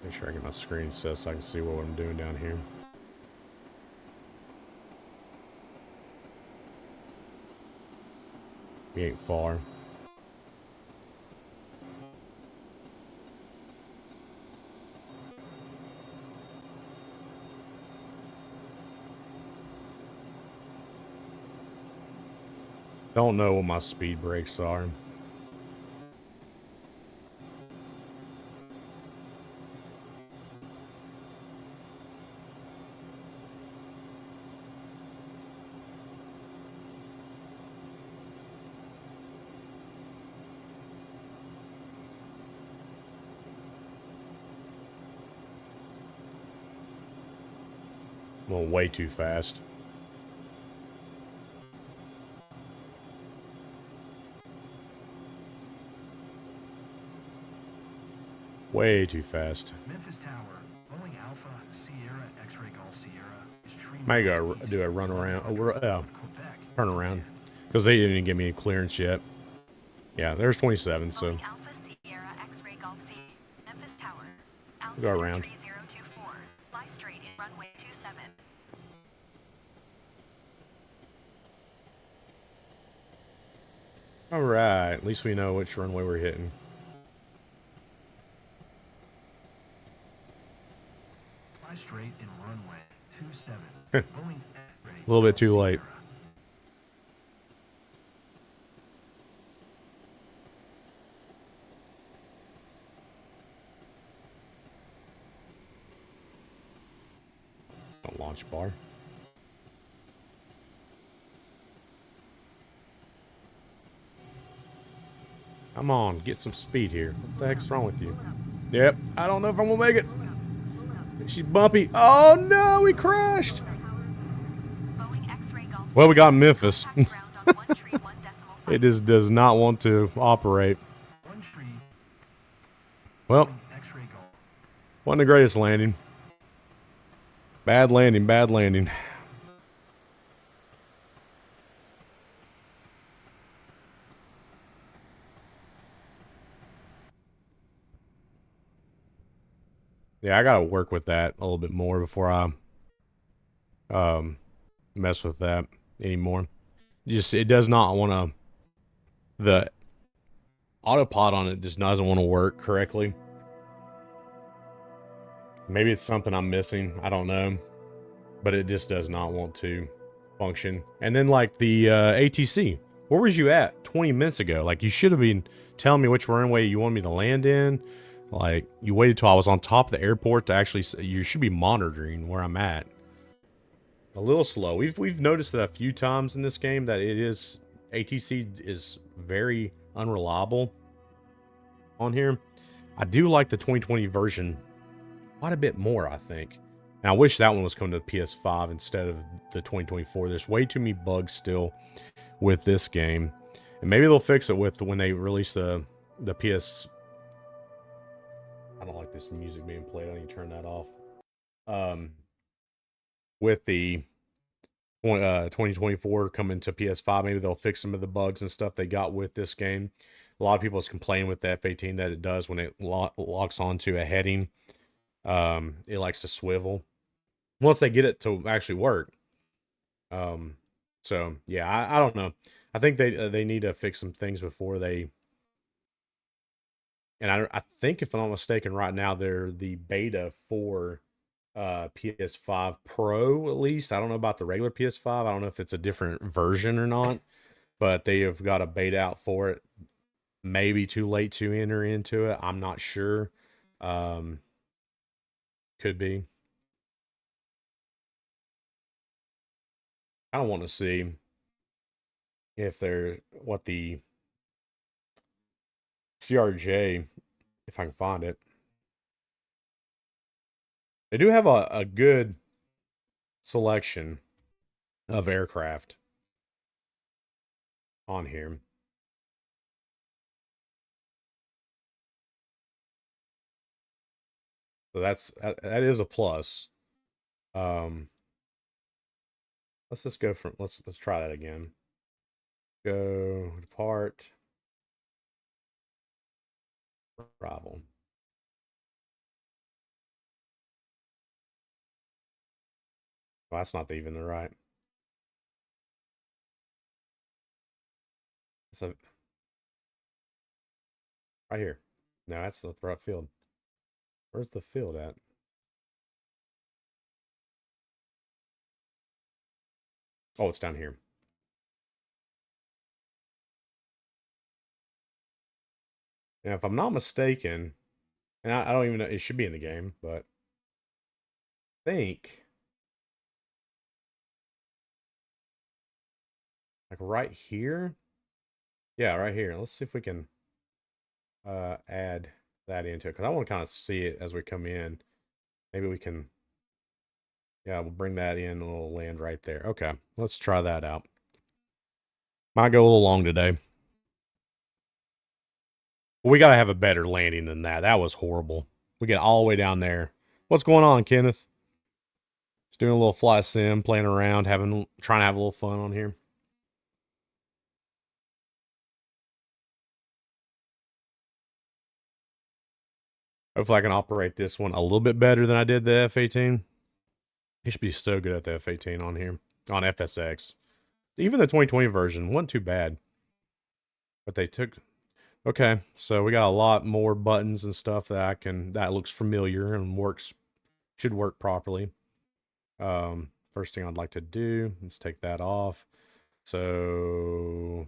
Make sure I get my screen set so I can see what I'm doing down here. We ain't far. Don't know what my speed brakes are. I'm going way too fast. Way too fast. Memphis Tower, Boeing Alpha, Sierra, X-Ray Golf Sierra. Might go do a run around, Quebec. turn around, because they didn't even give me a clearance yet. Yeah, there's 27, so Boeing Alpha Sierra X-Ray Golf Sierra, Memphis Tower. go around. 3024. Fly straight in runway 27. All right, at least we know which runway we're hitting. Fly straight in runway 27. Boeing X-Ray A little bit too Golf late. Sierra. A launch bar. Come on, get some speed here. What the heck's wrong with you? Yep, I don't know if I'm gonna make it. She's bumpy. Oh no, we crashed. Boeing X-Ray Golf Well, we got Memphis. Taxi ground on 131 decimal It just does not want to operate. One tree. Well, Boeing X-Ray Golf. wasn't the greatest landing. Bad landing, bad landing. Yeah, I gotta work with that a little bit more before I mess with that anymore. Just it does not want to autopilot on it just doesn't want to work correctly. Maybe it's something I'm missing. I don't know. But it just does not want to function. And then like the ATC, where was you at 20 minutes ago? Like you should have been telling me which runway you want me to land in. Like you waited till I was on top of the airport to actually. You should be monitoring where I'm at. A little slow. We've noticed that a few times in this game that it is ATC is very unreliable on here. I do like the 2020 version quite a bit more, I think. And I wish that one was coming to the PS5 instead of the 2024. There's way too many bugs still with this game. And maybe they'll fix it with when they release the PS. I don't like this music being played. I need to turn that off. With the 2024 coming to PS5, maybe they'll fix some of the bugs and stuff they got with this game. A lot of people is complaining with the F-18 that it does when it locks onto a heading. It likes to swivel once they get it to actually work. So yeah, I don't know. I think they need to fix some things before they. And I think if I'm not mistaken, right now they're the beta for PS5 Pro at least. I don't know about the regular PS5. I don't know if it's a different version or not, but they have got a beta out for it. Maybe too late to enter into it. I'm not sure. Could be. I don't want to see if they're what the CRJ, if I can find it. They do have a good selection of aircraft on here. So that is a plus. Let's just go from let's try that again. Go depart. Arrival. Well, that's not even the right. So right here. No, that's the right field. Where's the field at? Oh, it's down here. Now, if I'm not mistaken, and I don't even know, it should be in the game, but I think like right here. Yeah, right here. Let's see if we can add that into it because I want to kind of see it as we come in. Maybe we can. Yeah, we'll bring that in and we'll land right there. Okay, let's try that out. Might go a little long today. We got to have a better landing than that. That was horrible. We get all the way down there. What's going on, Kenneth? Just doing a little fly sim, playing around, trying to have a little fun on here. Hopefully I can operate this one a little bit better than I did the F-18. He should be so good at the F-18 on here, on FSX. Even the 2020 version wasn't too bad. But they took... Okay, so we got a lot more buttons and stuff that looks familiar and should work properly. First thing I'd like to do, let's take that off. So,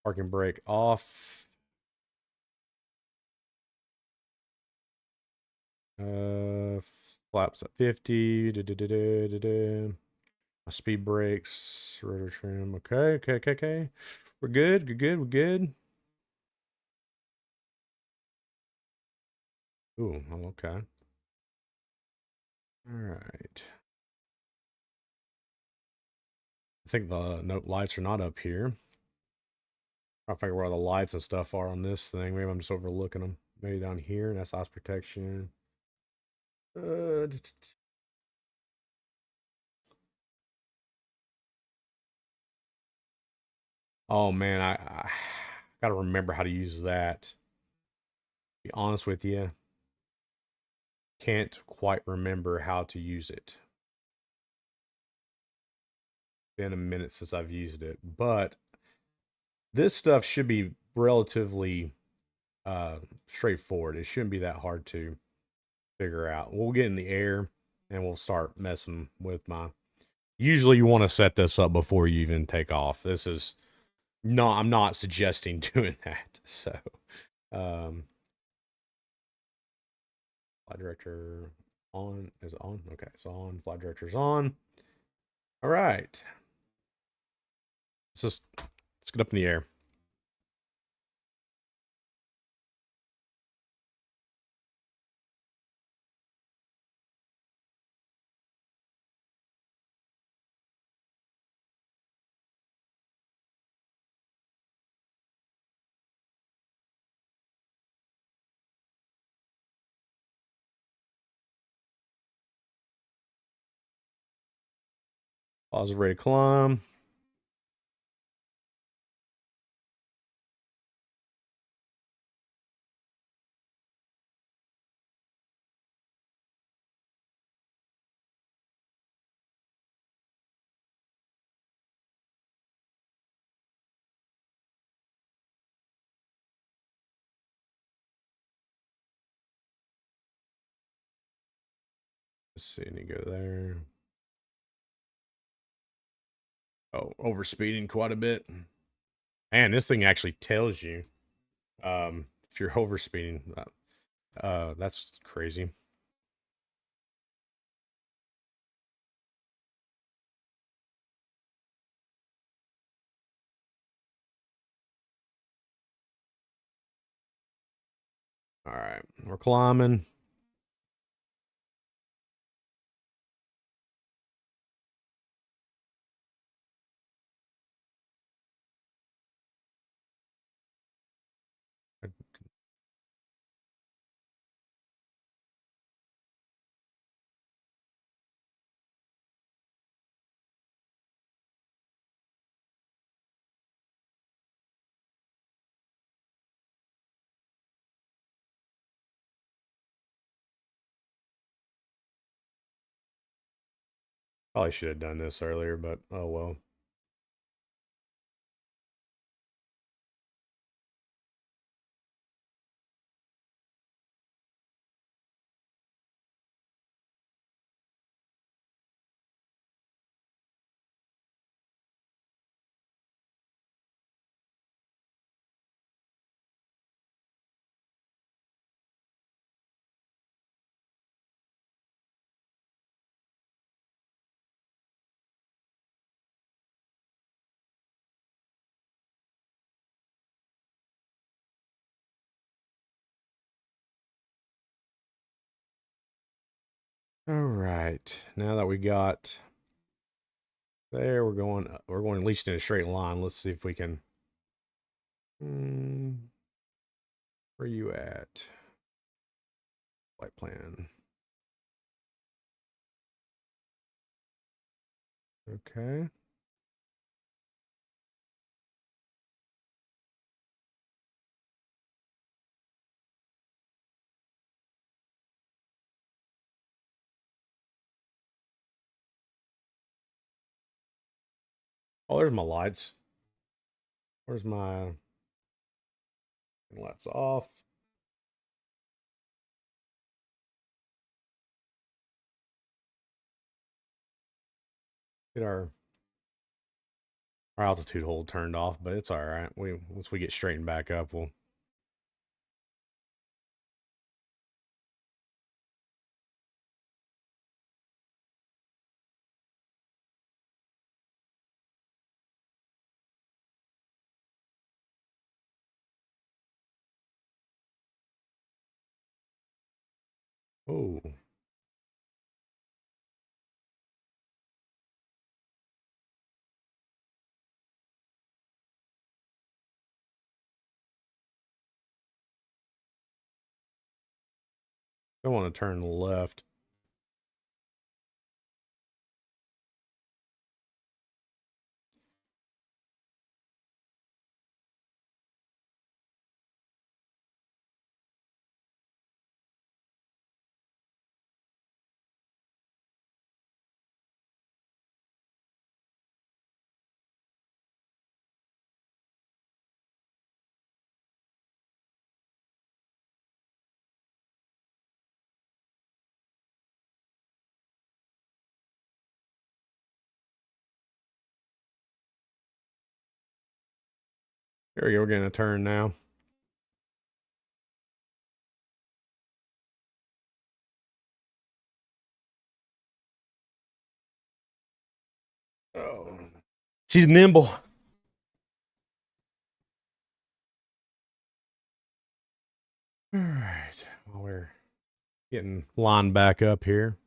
parking brake off. Flaps at 50. Speed brakes, rotor trim. Okay. We're good. We're good. Ooh, I'm okay. All right. I think the note lights are not up here. I'll figure where the lights and stuff are on this thing. Maybe I'm just overlooking them. Maybe down here. That's ice protection. Oh man, I gotta remember how to use that. To be honest with you, can't quite remember how to use it. Been a minute since I've used it, but this stuff should be relatively straightforward. It shouldn't be that hard to figure out. We'll get in the air and we'll start messing with my. Usually, you want to set this up before you even take off. This is no, I'm not suggesting doing that. So, flight director on is it on. Okay, it's on. Flight director's on. All right. Let's get up in the air. Pause ready to climb. Let's see, and you go there. Oh, overspeeding quite a bit. Man, this thing actually tells you if you're overspeeding. That's crazy. All right, we're climbing. Probably should have done this earlier, but oh well. All right, now that we got there, we're going at least in a straight line. Let's see if we can. Where you at? Flight plan. Okay. Oh, there's my lights. Where's my lights off? Get our altitude hold turned off, but it's all right. Once we get straightened back up, we'll. Oh, I want to turn left. There we go. We're getting a turn now. Oh, she's nimble. All right. Well, we're getting lined back up here.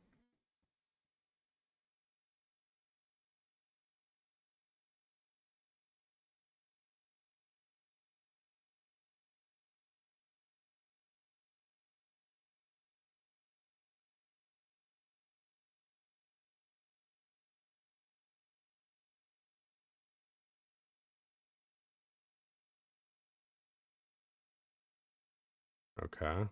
Okay.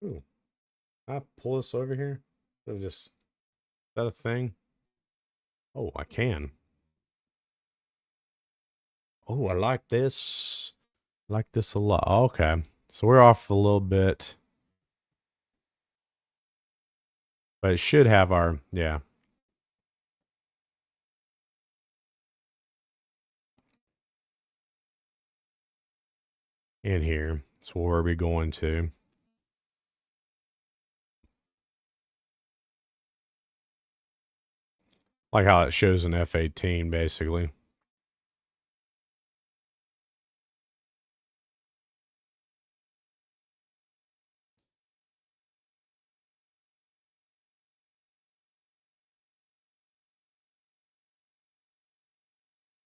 Ooh. Can I pull this over here? Is that a thing? Oh, I can. Oh, I like this. I like this a lot. Okay. So we're off a little bit. But it should have our, yeah. In here. So where are we going to? Like how it shows in F-18, basically.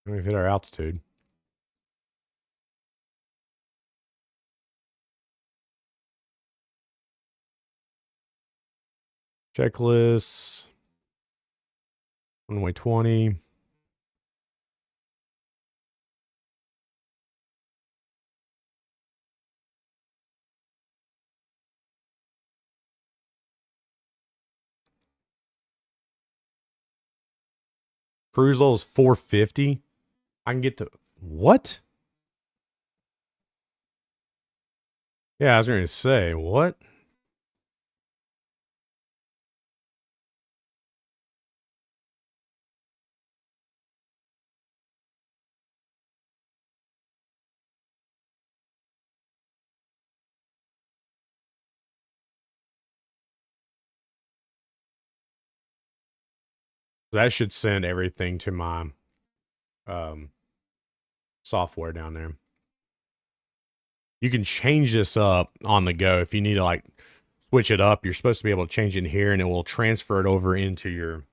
We've hit our altitude. Checklists. Runway 20. Cruise level is 450. I can get to what? Yeah, I was going to say what? That should send everything to my um, software down there. You can change this up on the go if you need to like switch it up. You're supposed to be able to change it in here, and it will transfer it over into your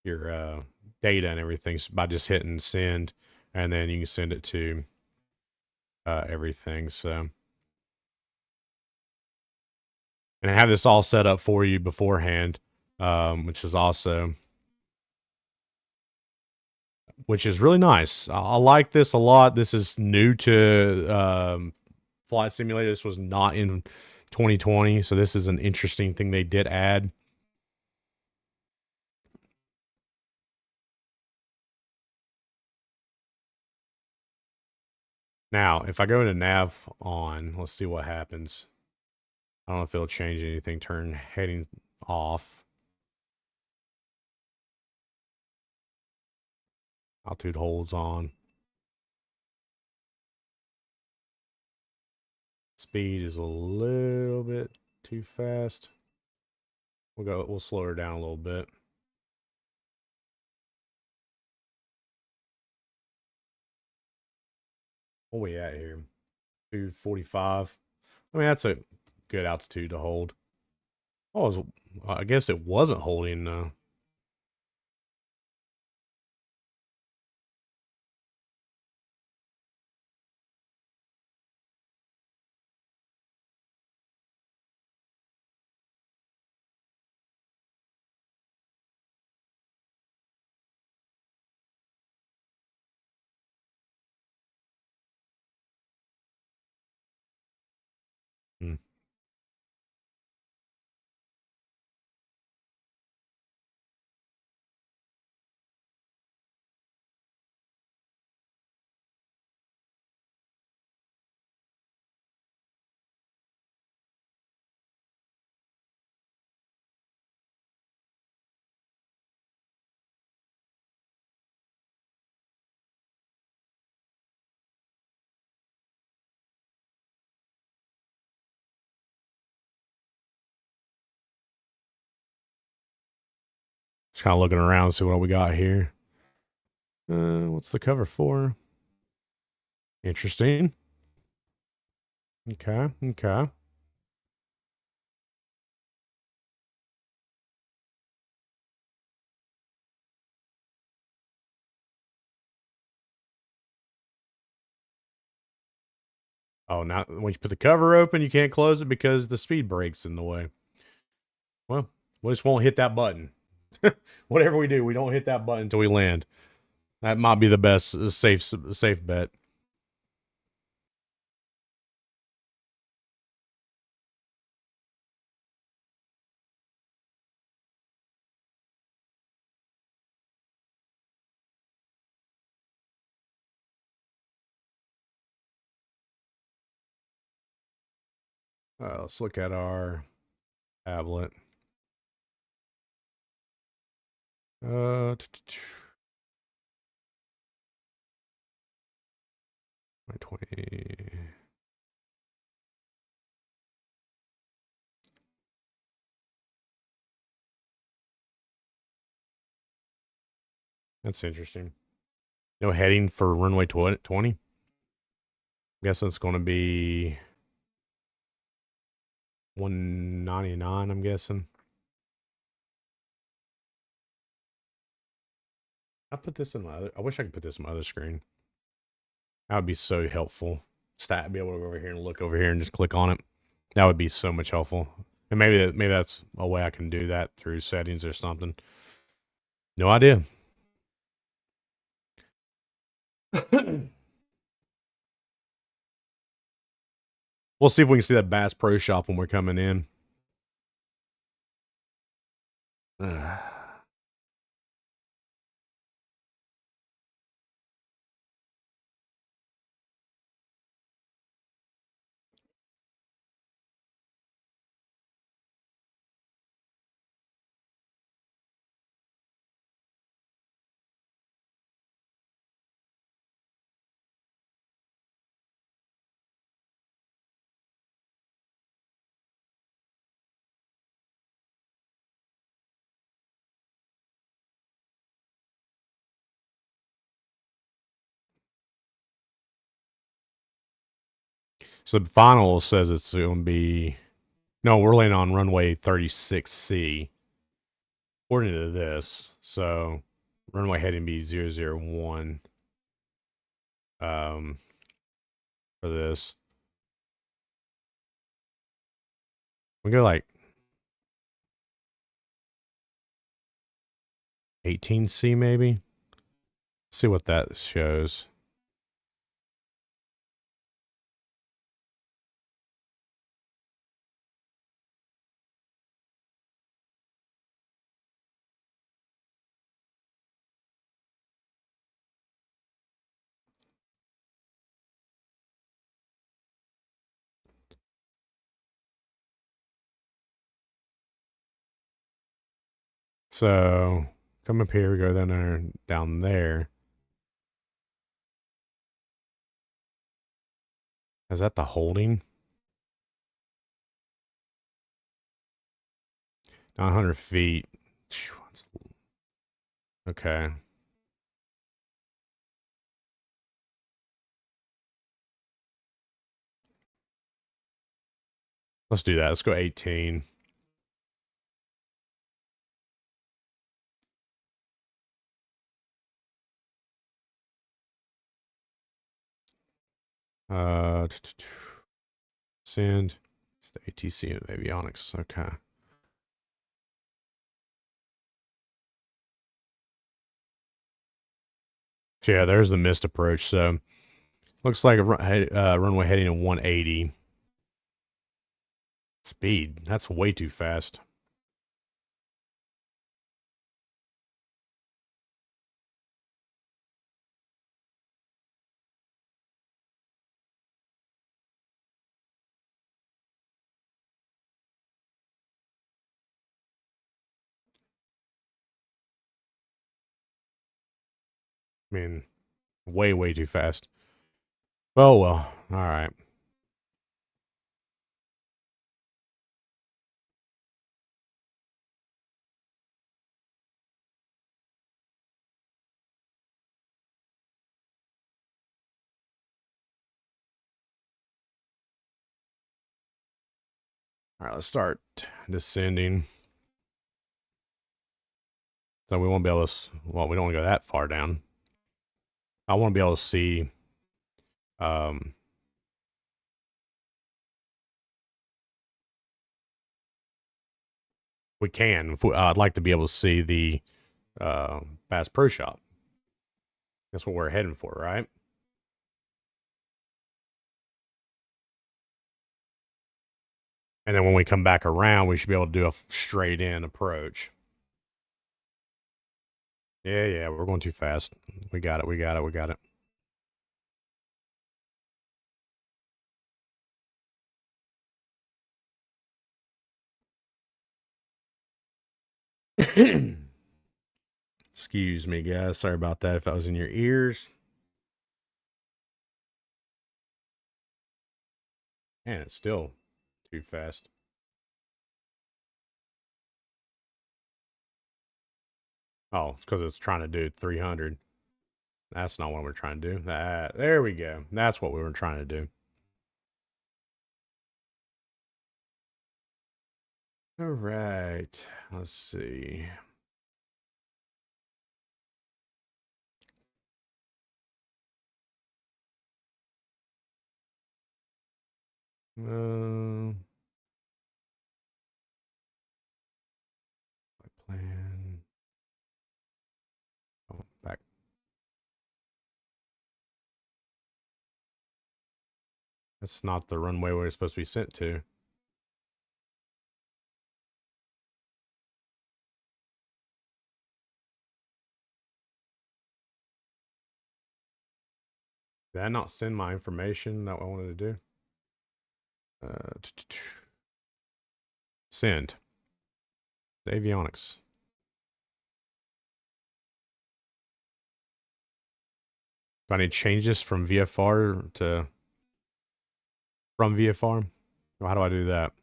data and everything by just hitting send, and then you can send it to everything. So, and I have this all set up for you beforehand, which is really nice. I like this a lot. This is new to Flight Simulator. This was not in 2020, so this is an interesting thing they did add. Now, if I go into nav on, let's see what happens. I don't know if it'll change anything. Turn heading off. Altitude holds on. Speed is a little bit too fast. We'll slow her down a little bit. What we at here? 245. I mean, that's a good altitude to hold. Oh, I guess it wasn't holding. Hmm. Just kind of looking around, see what we got here. What's the cover for? Interesting. Okay, okay. Oh, now when you put the cover open, you can't close it because the speed brake's in the way. Well, we just won't hit that button. Whatever we do, we don't hit that button until we land. That might be the best safe bet. Let's look at our tablet. 20. That's interesting. No heading for runway 20. I guess it's going to be 199. I'm guessing. I put this in my other. I wish I could put this in my other screen. That would be so helpful. Be able to go over here and look over here and just click on it. That would be so much helpful. And maybe that's a way I can do that through settings or something. No idea. We'll see if we can see that Bass Pro Shop when we're coming in. So the final says it's going to be. No, we're landing on runway 36C. According to this, so runway heading be 001. For this, we go like 18C maybe. See what that shows. So come up here, we go down there. Is that the holding? 900 feet. Okay. Let's do that. Let's go 18. Send. It's the ATC and avionics. Okay. So yeah, there's the missed approach. So looks like a runway heading at 180. Speed. That's way too fast. I mean, way too fast. Oh well. All right. All right, let's start descending. So we won't be able to, well, we don't want to go that far down. I want to be able to see, we can. I'd like to be able to see the Bass Pro Shop. That's what we're heading for, right? And then when we come back around, we should be able to do a straight in approach. Yeah, we're going too fast. We got it. Excuse me, guys. Sorry about that if I was in your ears. Man, it's still too fast. Oh, it's because it's trying to do 300. That's not what we're trying to do. There we go. That's what we were trying to do. All right. Let's see. Plan. Oh, back. That's not the runway we're supposed to be sent to. Did I not send my information that I wanted to do? Send. Avionics. Do I need to change this from VFR to from VFR? How do I do that?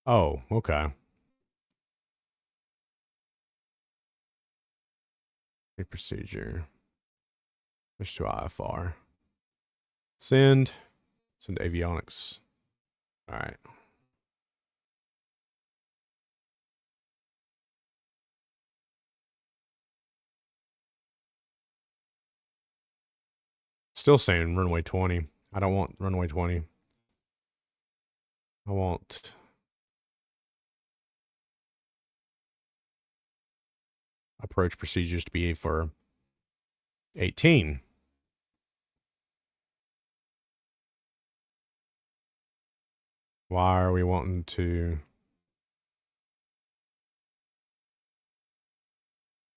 Oh, okay. Procedure. Switch to IFR. Send. Send avionics. All right. Still saying runway 20. I don't want runway 20. I want approach procedures to be for 18. Why are we wanting to?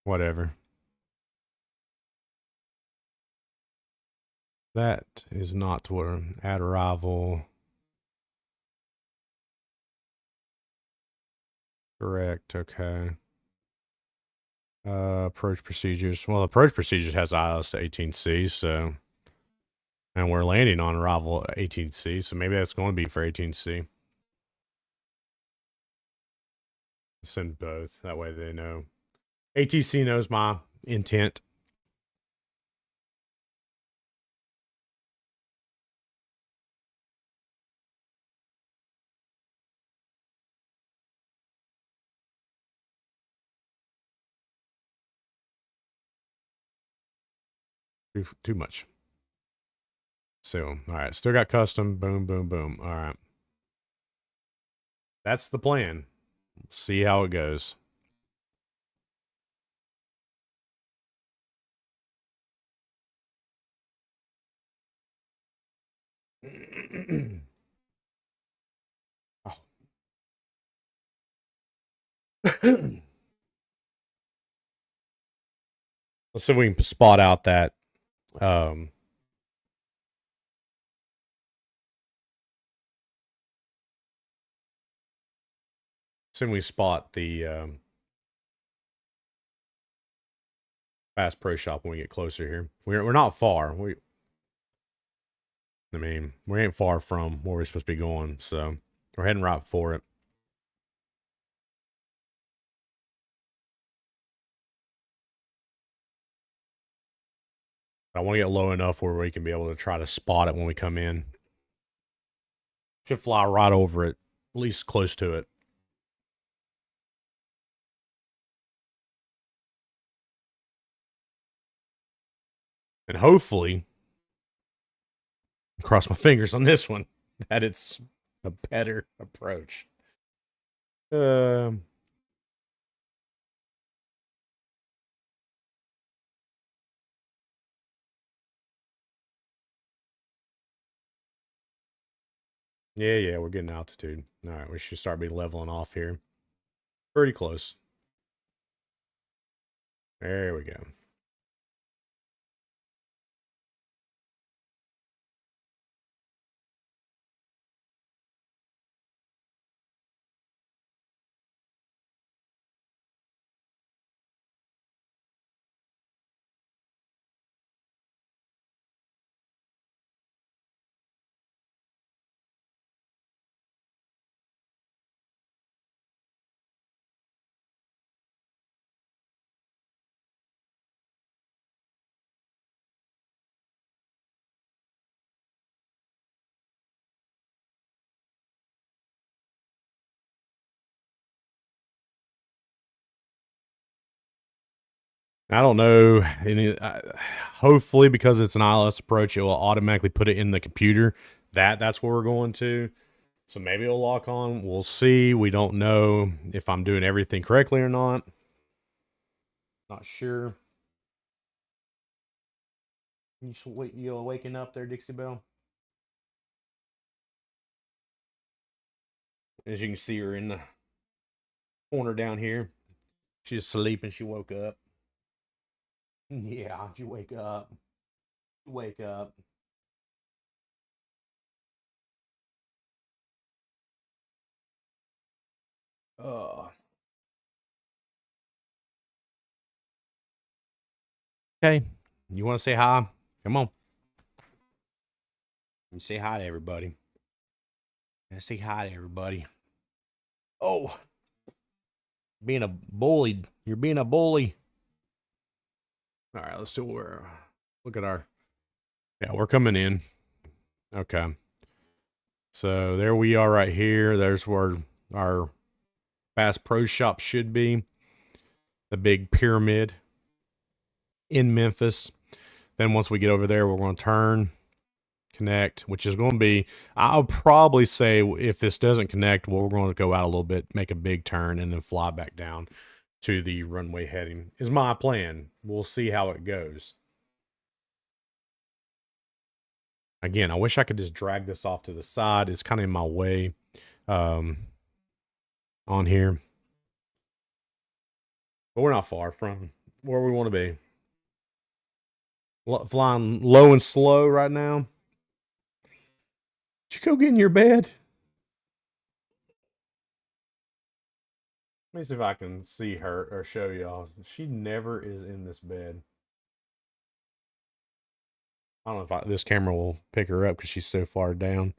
Whatever. That is not where at arrival. Correct. Okay. Approach procedures. Well, approach procedures has ILS 18C, so, and we're landing on arrival 18C, so maybe that's going to be for 18C. Send both. That way they know. ATC knows my intent. Too much. So, all right. Still got custom. Boom, boom, boom. All right. That's the plan. See how it goes. Oh. Let's see if we can spot out that see if we spot the Bass Pro Shop when we get closer here. We're not far. I mean, we ain't far from where we're supposed to be going, so we're heading right for it. I want to get low enough where we can be able to try to spot it when we come in. Should fly right over it, at least close to it. And hopefully, cross my fingers on this one, that it's a better approach. Yeah, we're getting altitude. All right, we should start be leveling off here. Pretty close. There we go. I don't know. Hopefully, because it's an ILS approach, it will automatically put it in the computer. That's where we're going to. So maybe it'll lock on. We'll see. We don't know if I'm doing everything correctly or not. Not sure. You waking up there, Dixie Belle? As you can see her in the corner down here. She's sleeping. She woke up. Yeah, you wake up. Wake up. Oh. Okay. You want to say hi? Come on. You say hi to everybody. Say hi to everybody. Oh, being a bully. You're being a bully. All right, let's see where. Look at our. Yeah, we're coming in. Okay. So there we are right here. There's where our Bass Pro Shop should be. The big pyramid in Memphis. Then once we get over there, we're going to turn, connect, which is going to be, I'll probably say if this doesn't connect, well, we're going to go out a little bit, make a big turn, and then fly back down to the runway heading is my plan. We'll see how it goes. Again, I wish I could just drag this off to the side. It's kind of in my way on here. But we're not far from where we want to be. Flying low and slow right now. Did you go get in your bed? Let me see if I can see her or show y'all. She never is in this bed. I don't know if this camera will pick her up because she's so far down.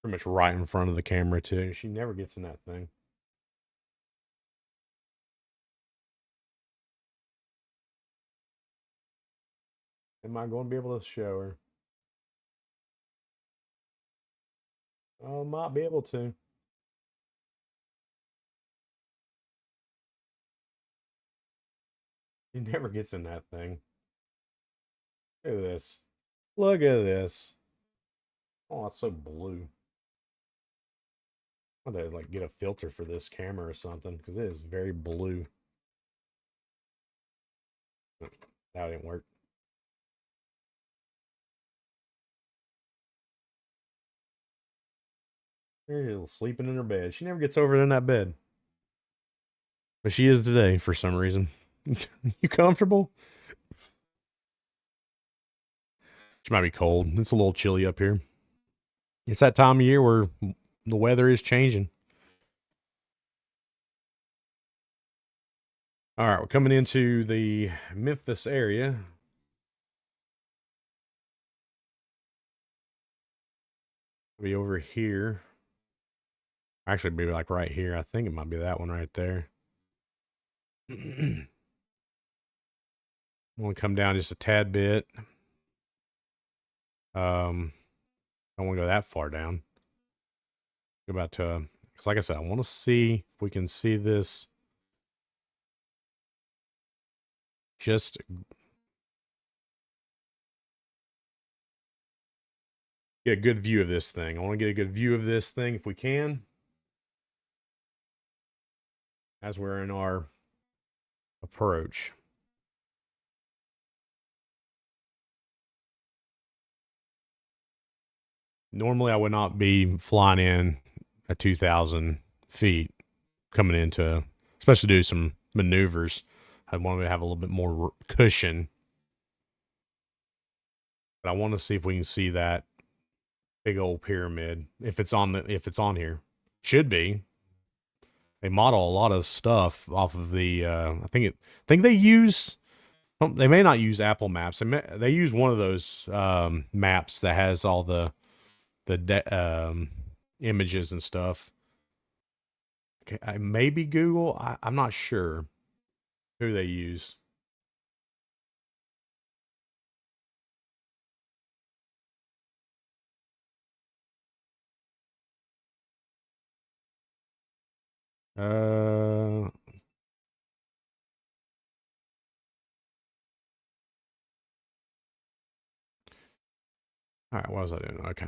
Pretty much right in front of the camera, too. She never gets in that thing. Am I going to be able to show her? I might be able to. He never gets in that thing. Look at this. Look at this. Oh, it's so blue. I thought I'd like get a filter for this camera or something because it is very blue. That didn't work. She's sleeping in her bed. She never gets over in that bed. But she is today for some reason. You comfortable? She might be cold. It's a little chilly up here. It's that time of year where the weather is changing. All right, we're coming into the Memphis area. Be over here. Actually, be like right here. I think it might be that one right there. I'm going to come down just a tad bit. Don't want to go that far down. Go about to, because like I said, I want to see if we can see this. Just get a good view of this thing. I want to get a good view of this thing if we can, as we're in our approach. Normally, I would not be flying in at 2,000 feet coming into, especially do some maneuvers. I want to have a little bit more cushion. But I want to see if we can see that big old pyramid if it's on here. Should be. They model a lot of stuff off of the. I think they use. They may not use Apple Maps. They use one of those maps that has all the images and stuff. Okay, maybe Google. I'm not sure who they use. All right, what was I doing? Okay.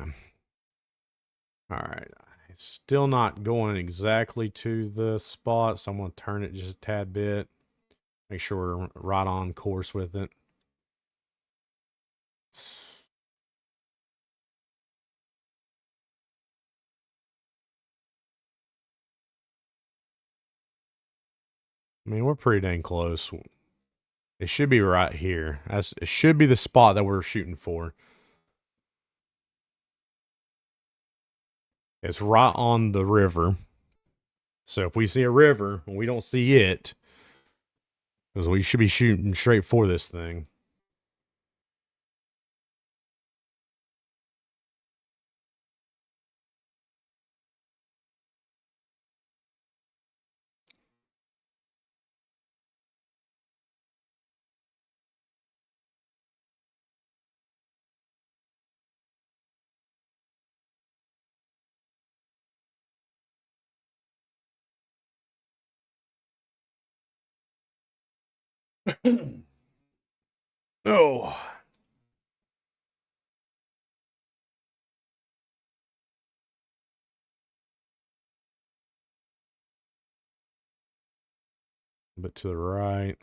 All right. It's still not going exactly to the spot, so I'm going to turn it just a tad bit. Make sure we're right on course with it. I mean, we're pretty dang close. It should be right here. It should be the spot that we're shooting for. It's right on the river. So if we see a river and we don't see it, because we should be shooting straight for this thing. Oh. A bit to the right.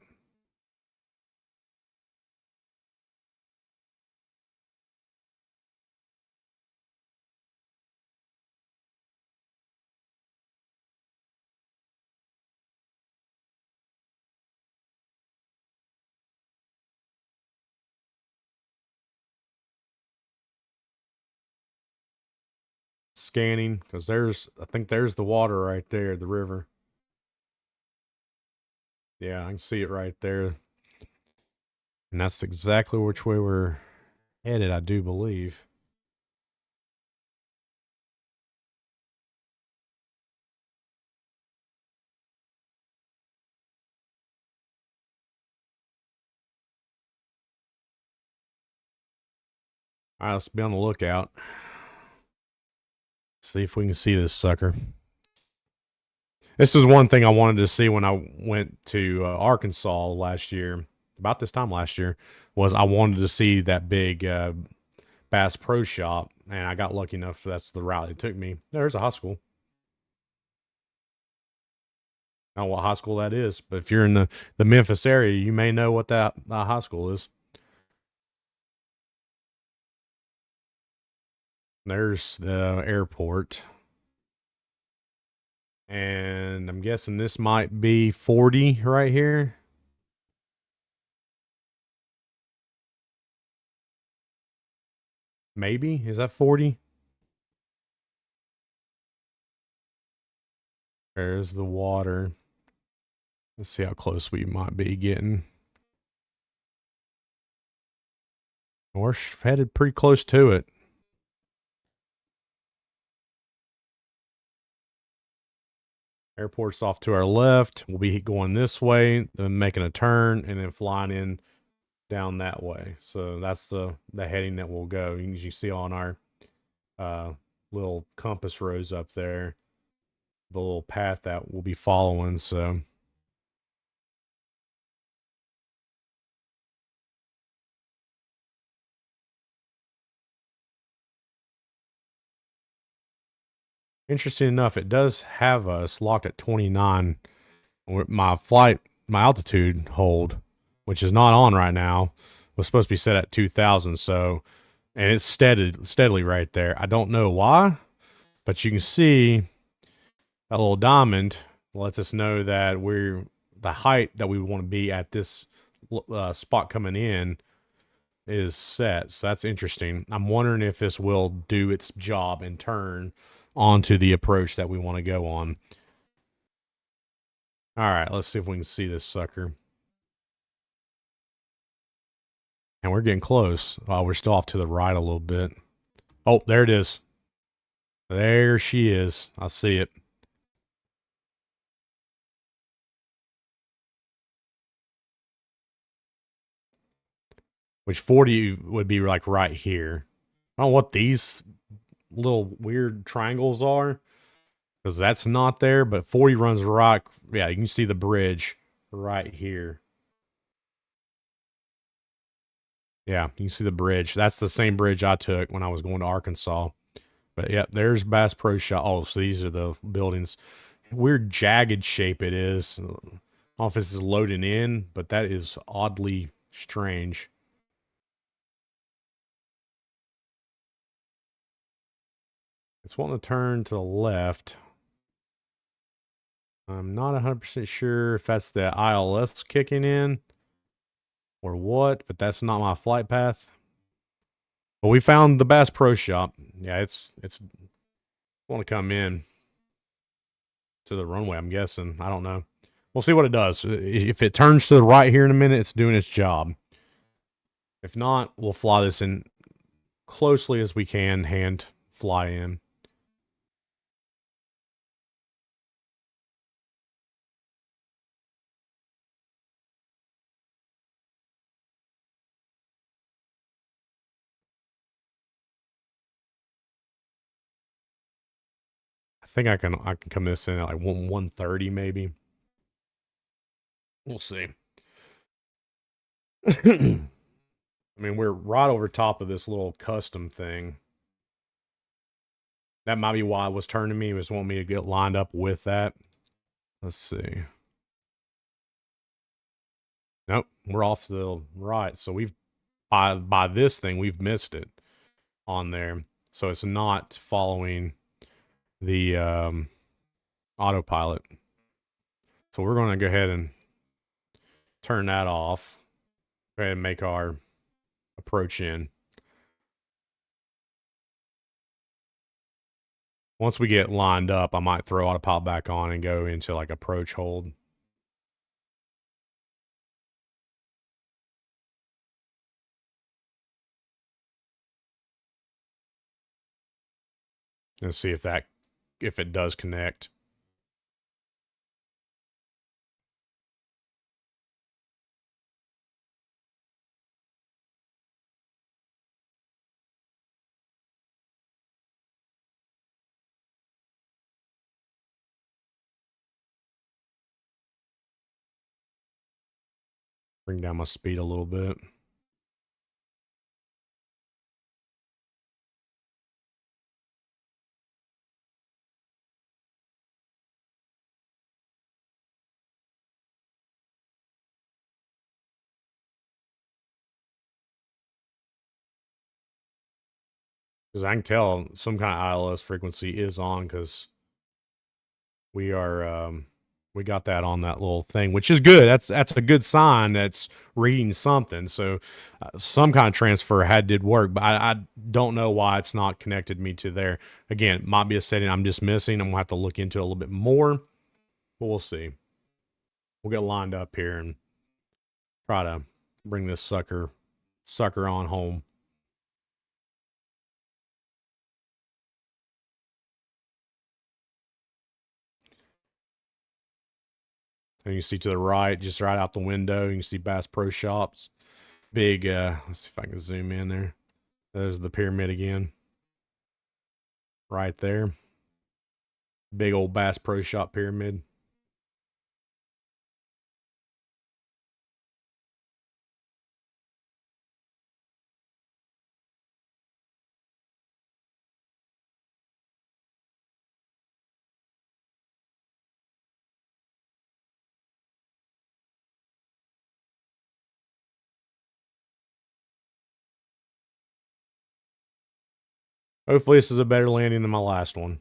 Scanning, because I think there's the water right there, the river. Yeah, I can see it right there. And that's exactly which way we're headed, I do believe. All right, let's be on the lookout. See if we can see this sucker. This was one thing I wanted to see when I went to Arkansas last year, about this time last year, was I wanted to see that big Bass Pro Shop, and I got lucky enough that's the route it took me. There's a high school. I don't know what high school that is, but if you're in the Memphis area, you may know what that high school is. There's the airport. And I'm guessing this might be 40 right here. Maybe. Is that 40? There's the water. Let's see how close we might be getting. We're headed pretty close to it. Airport's off to our left. We'll be going this way, then making a turn, and then flying in down that way. So that's the heading that we'll go. As you see on our little compass rose up there, the little path that we'll be following. So interesting enough, it does have us locked at 29. My altitude hold, which is not on right now, was supposed to be set at 2,000. So, and it's steadily right there. I don't know why, but you can see that little diamond lets us know that we're the height that we want to be at this spot coming in is set. So that's interesting. I'm wondering if this will do its job and turn onto the approach that we want to go on. All right, let's see if we can see this sucker. And we're getting close. Oh, we're still off to the right a little bit. Oh, there it is. There she is. I see it. Which 40 would be like right here. I don't know what these little weird triangles are, because that's not there, but 40 runs right. Yeah, you can see the bridge right here. Yeah, you can see the bridge. That's the same bridge I took when I was going to Arkansas. But yeah, there's Bass Pro Shop. Oh, so these are the buildings. Weird jagged shape it is. I don't know if this is loading in, but that is oddly strange. It's wanting to turn to the left. I'm not 100% sure if that's the ILS kicking in or what, but that's not my flight path. But we found the Bass Pro Shop. Yeah, it's want to come in to the runway, I'm guessing. I don't know. We'll see what it does. If it turns to the right here in a minute, it's doing its job. If not, we'll fly this in closely as we can, hand fly in. I think I can come this in at like 130 maybe. We'll see. I mean, we're right over top of this little custom thing. That might be why it was turning me. It was wanting me to get lined up with that. Let's see. Nope, we're off to the right. So we've by this thing, we've missed it on there. So it's not following the autopilot. So we're going to go ahead and turn that off. Go ahead and make our approach in. Once we get lined up, I might throw autopilot back on and go into like approach hold. And see if it does connect. Bring down my speed a little bit. Because I can tell some kind of ILS frequency is on, because we are we got that on that little thing, which is good. That's a good sign. That's reading something. So some kind of transfer did work, but I don't know why it's not connected me to there. Again, it might be a setting I'm just missing. I'm gonna have to look into it a little bit more, but we'll see. We'll get lined up here and try to bring this sucker on home. And you see to the right, just right out the window, you can see Bass Pro Shops. Big, let's see if I can zoom in there. There's the pyramid again. Right there. Big old Bass Pro Shop pyramid. Hopefully this is a better landing than my last one.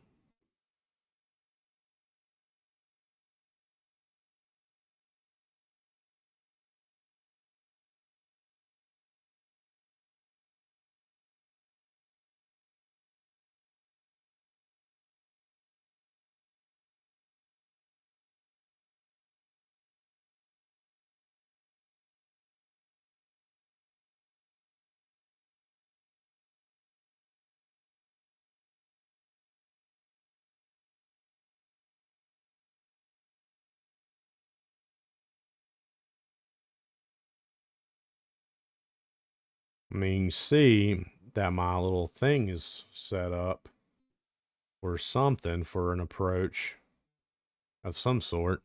I mean, you see that my little thing is set up for something, for an approach of some sort.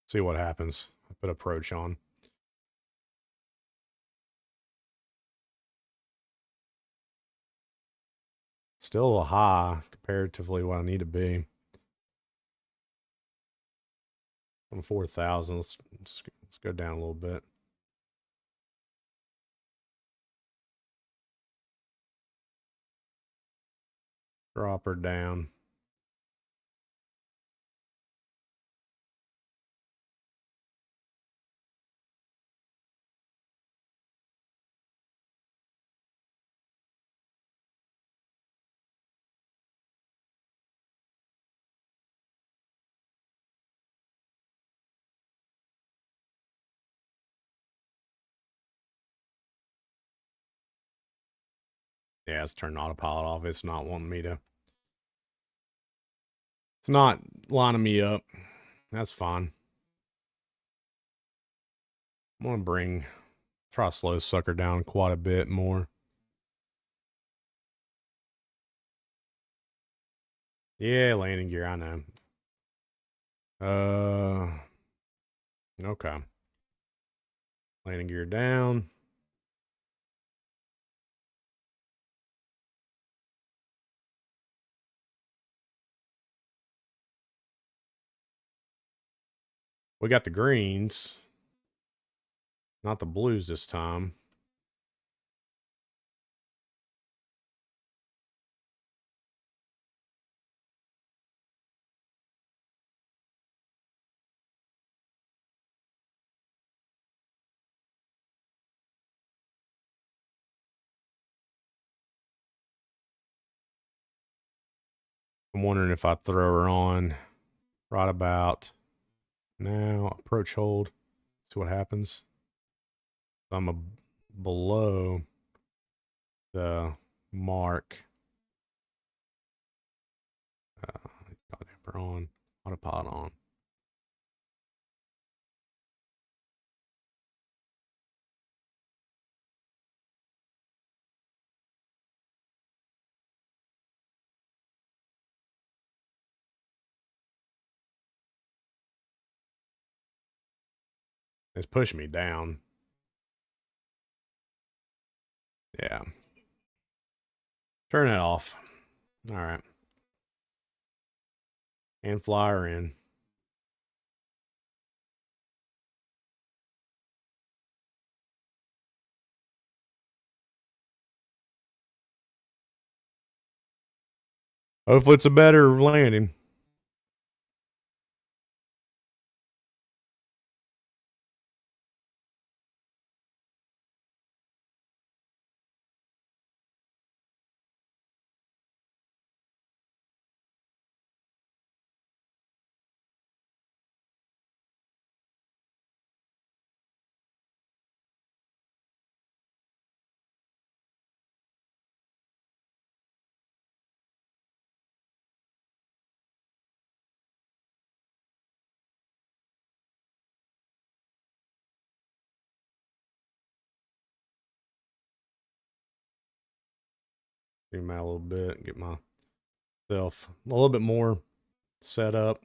See what happens. I put approach on. Still a high comparatively what I need to be. On 4,000. Let's go down a little bit. Drop her down. Yeah, let's turn autopilot off. It's not wanting me to. It's not lining me up. That's fine. I'm gonna try to slow this sucker down quite a bit more. Yeah, landing gear, I know. Okay. Landing gear down. We got the greens, not the blues this time. I'm wondering if I throw her on right about now. Approach hold. See what happens. I'm below the mark. Damper on. Autopilot on. It's pushing me down. Yeah. Turn it off. All right. And fly her in. Hopefully it's a better landing. Zoom out a little bit, get myself a little bit more set up.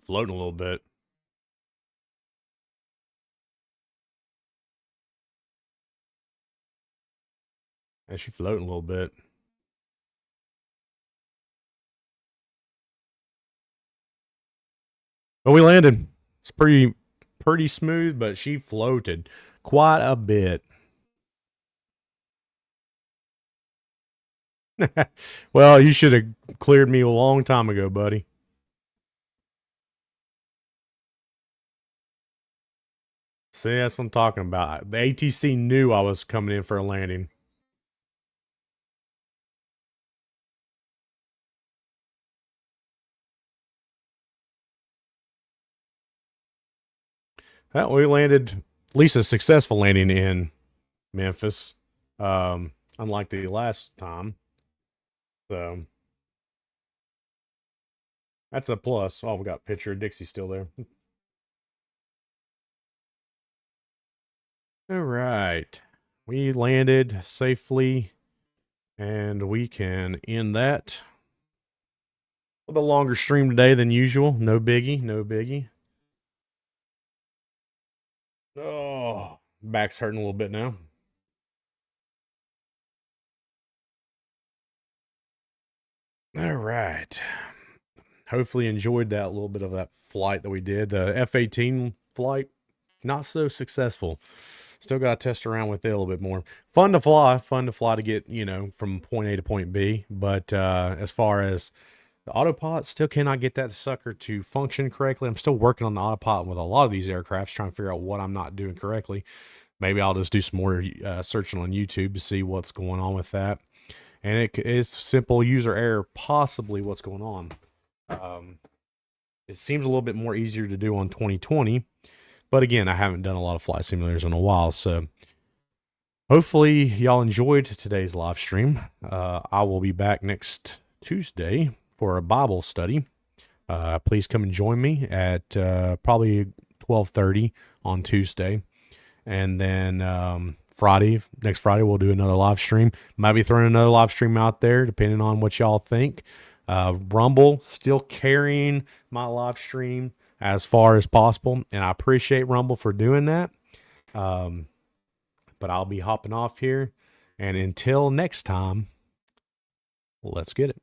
Floating a little bit. And she's floating a little bit. But we landed. It's pretty smooth, but she floated quite a bit. Well, you should have cleared me a long time ago, buddy. See, that's what I'm talking about. The ATC knew I was coming in for a landing. Well, we landed at least a successful landing in Memphis, unlike the last time. So that's a plus. Oh, we got a picture of Dixie still there. All right. We landed safely, and we can end that. A little bit longer stream today than usual. No biggie, no biggie. Oh, back's hurting a little bit now. All right. Hopefully enjoyed that little bit of that flight that we did. The F-18 flight, not so successful. Still got to test around with it a little bit more. Fun to fly to get, from point A to point B. But as far as the autopilot, still cannot get that sucker to function correctly. I'm still working on the autopilot with a lot of these aircrafts, trying to figure out what I'm not doing correctly. Maybe I'll just do some more searching on YouTube to see what's going on with that. And it is simple user error, possibly what's going on. It seems a little bit more easier to do on 2020. But again, I haven't done a lot of flight simulators in a while, so hopefully y'all enjoyed today's live stream. I will be back next Tuesday for a Bible study. Please come and join me at probably 12:30 on Tuesday. And then next Friday, we'll do another live stream. Might be throwing another live stream out there, depending on what y'all think. Rumble, still carrying my live stream as far as possible, and I appreciate Rumble for doing that. But I'll be hopping off here, and until next time, let's get it.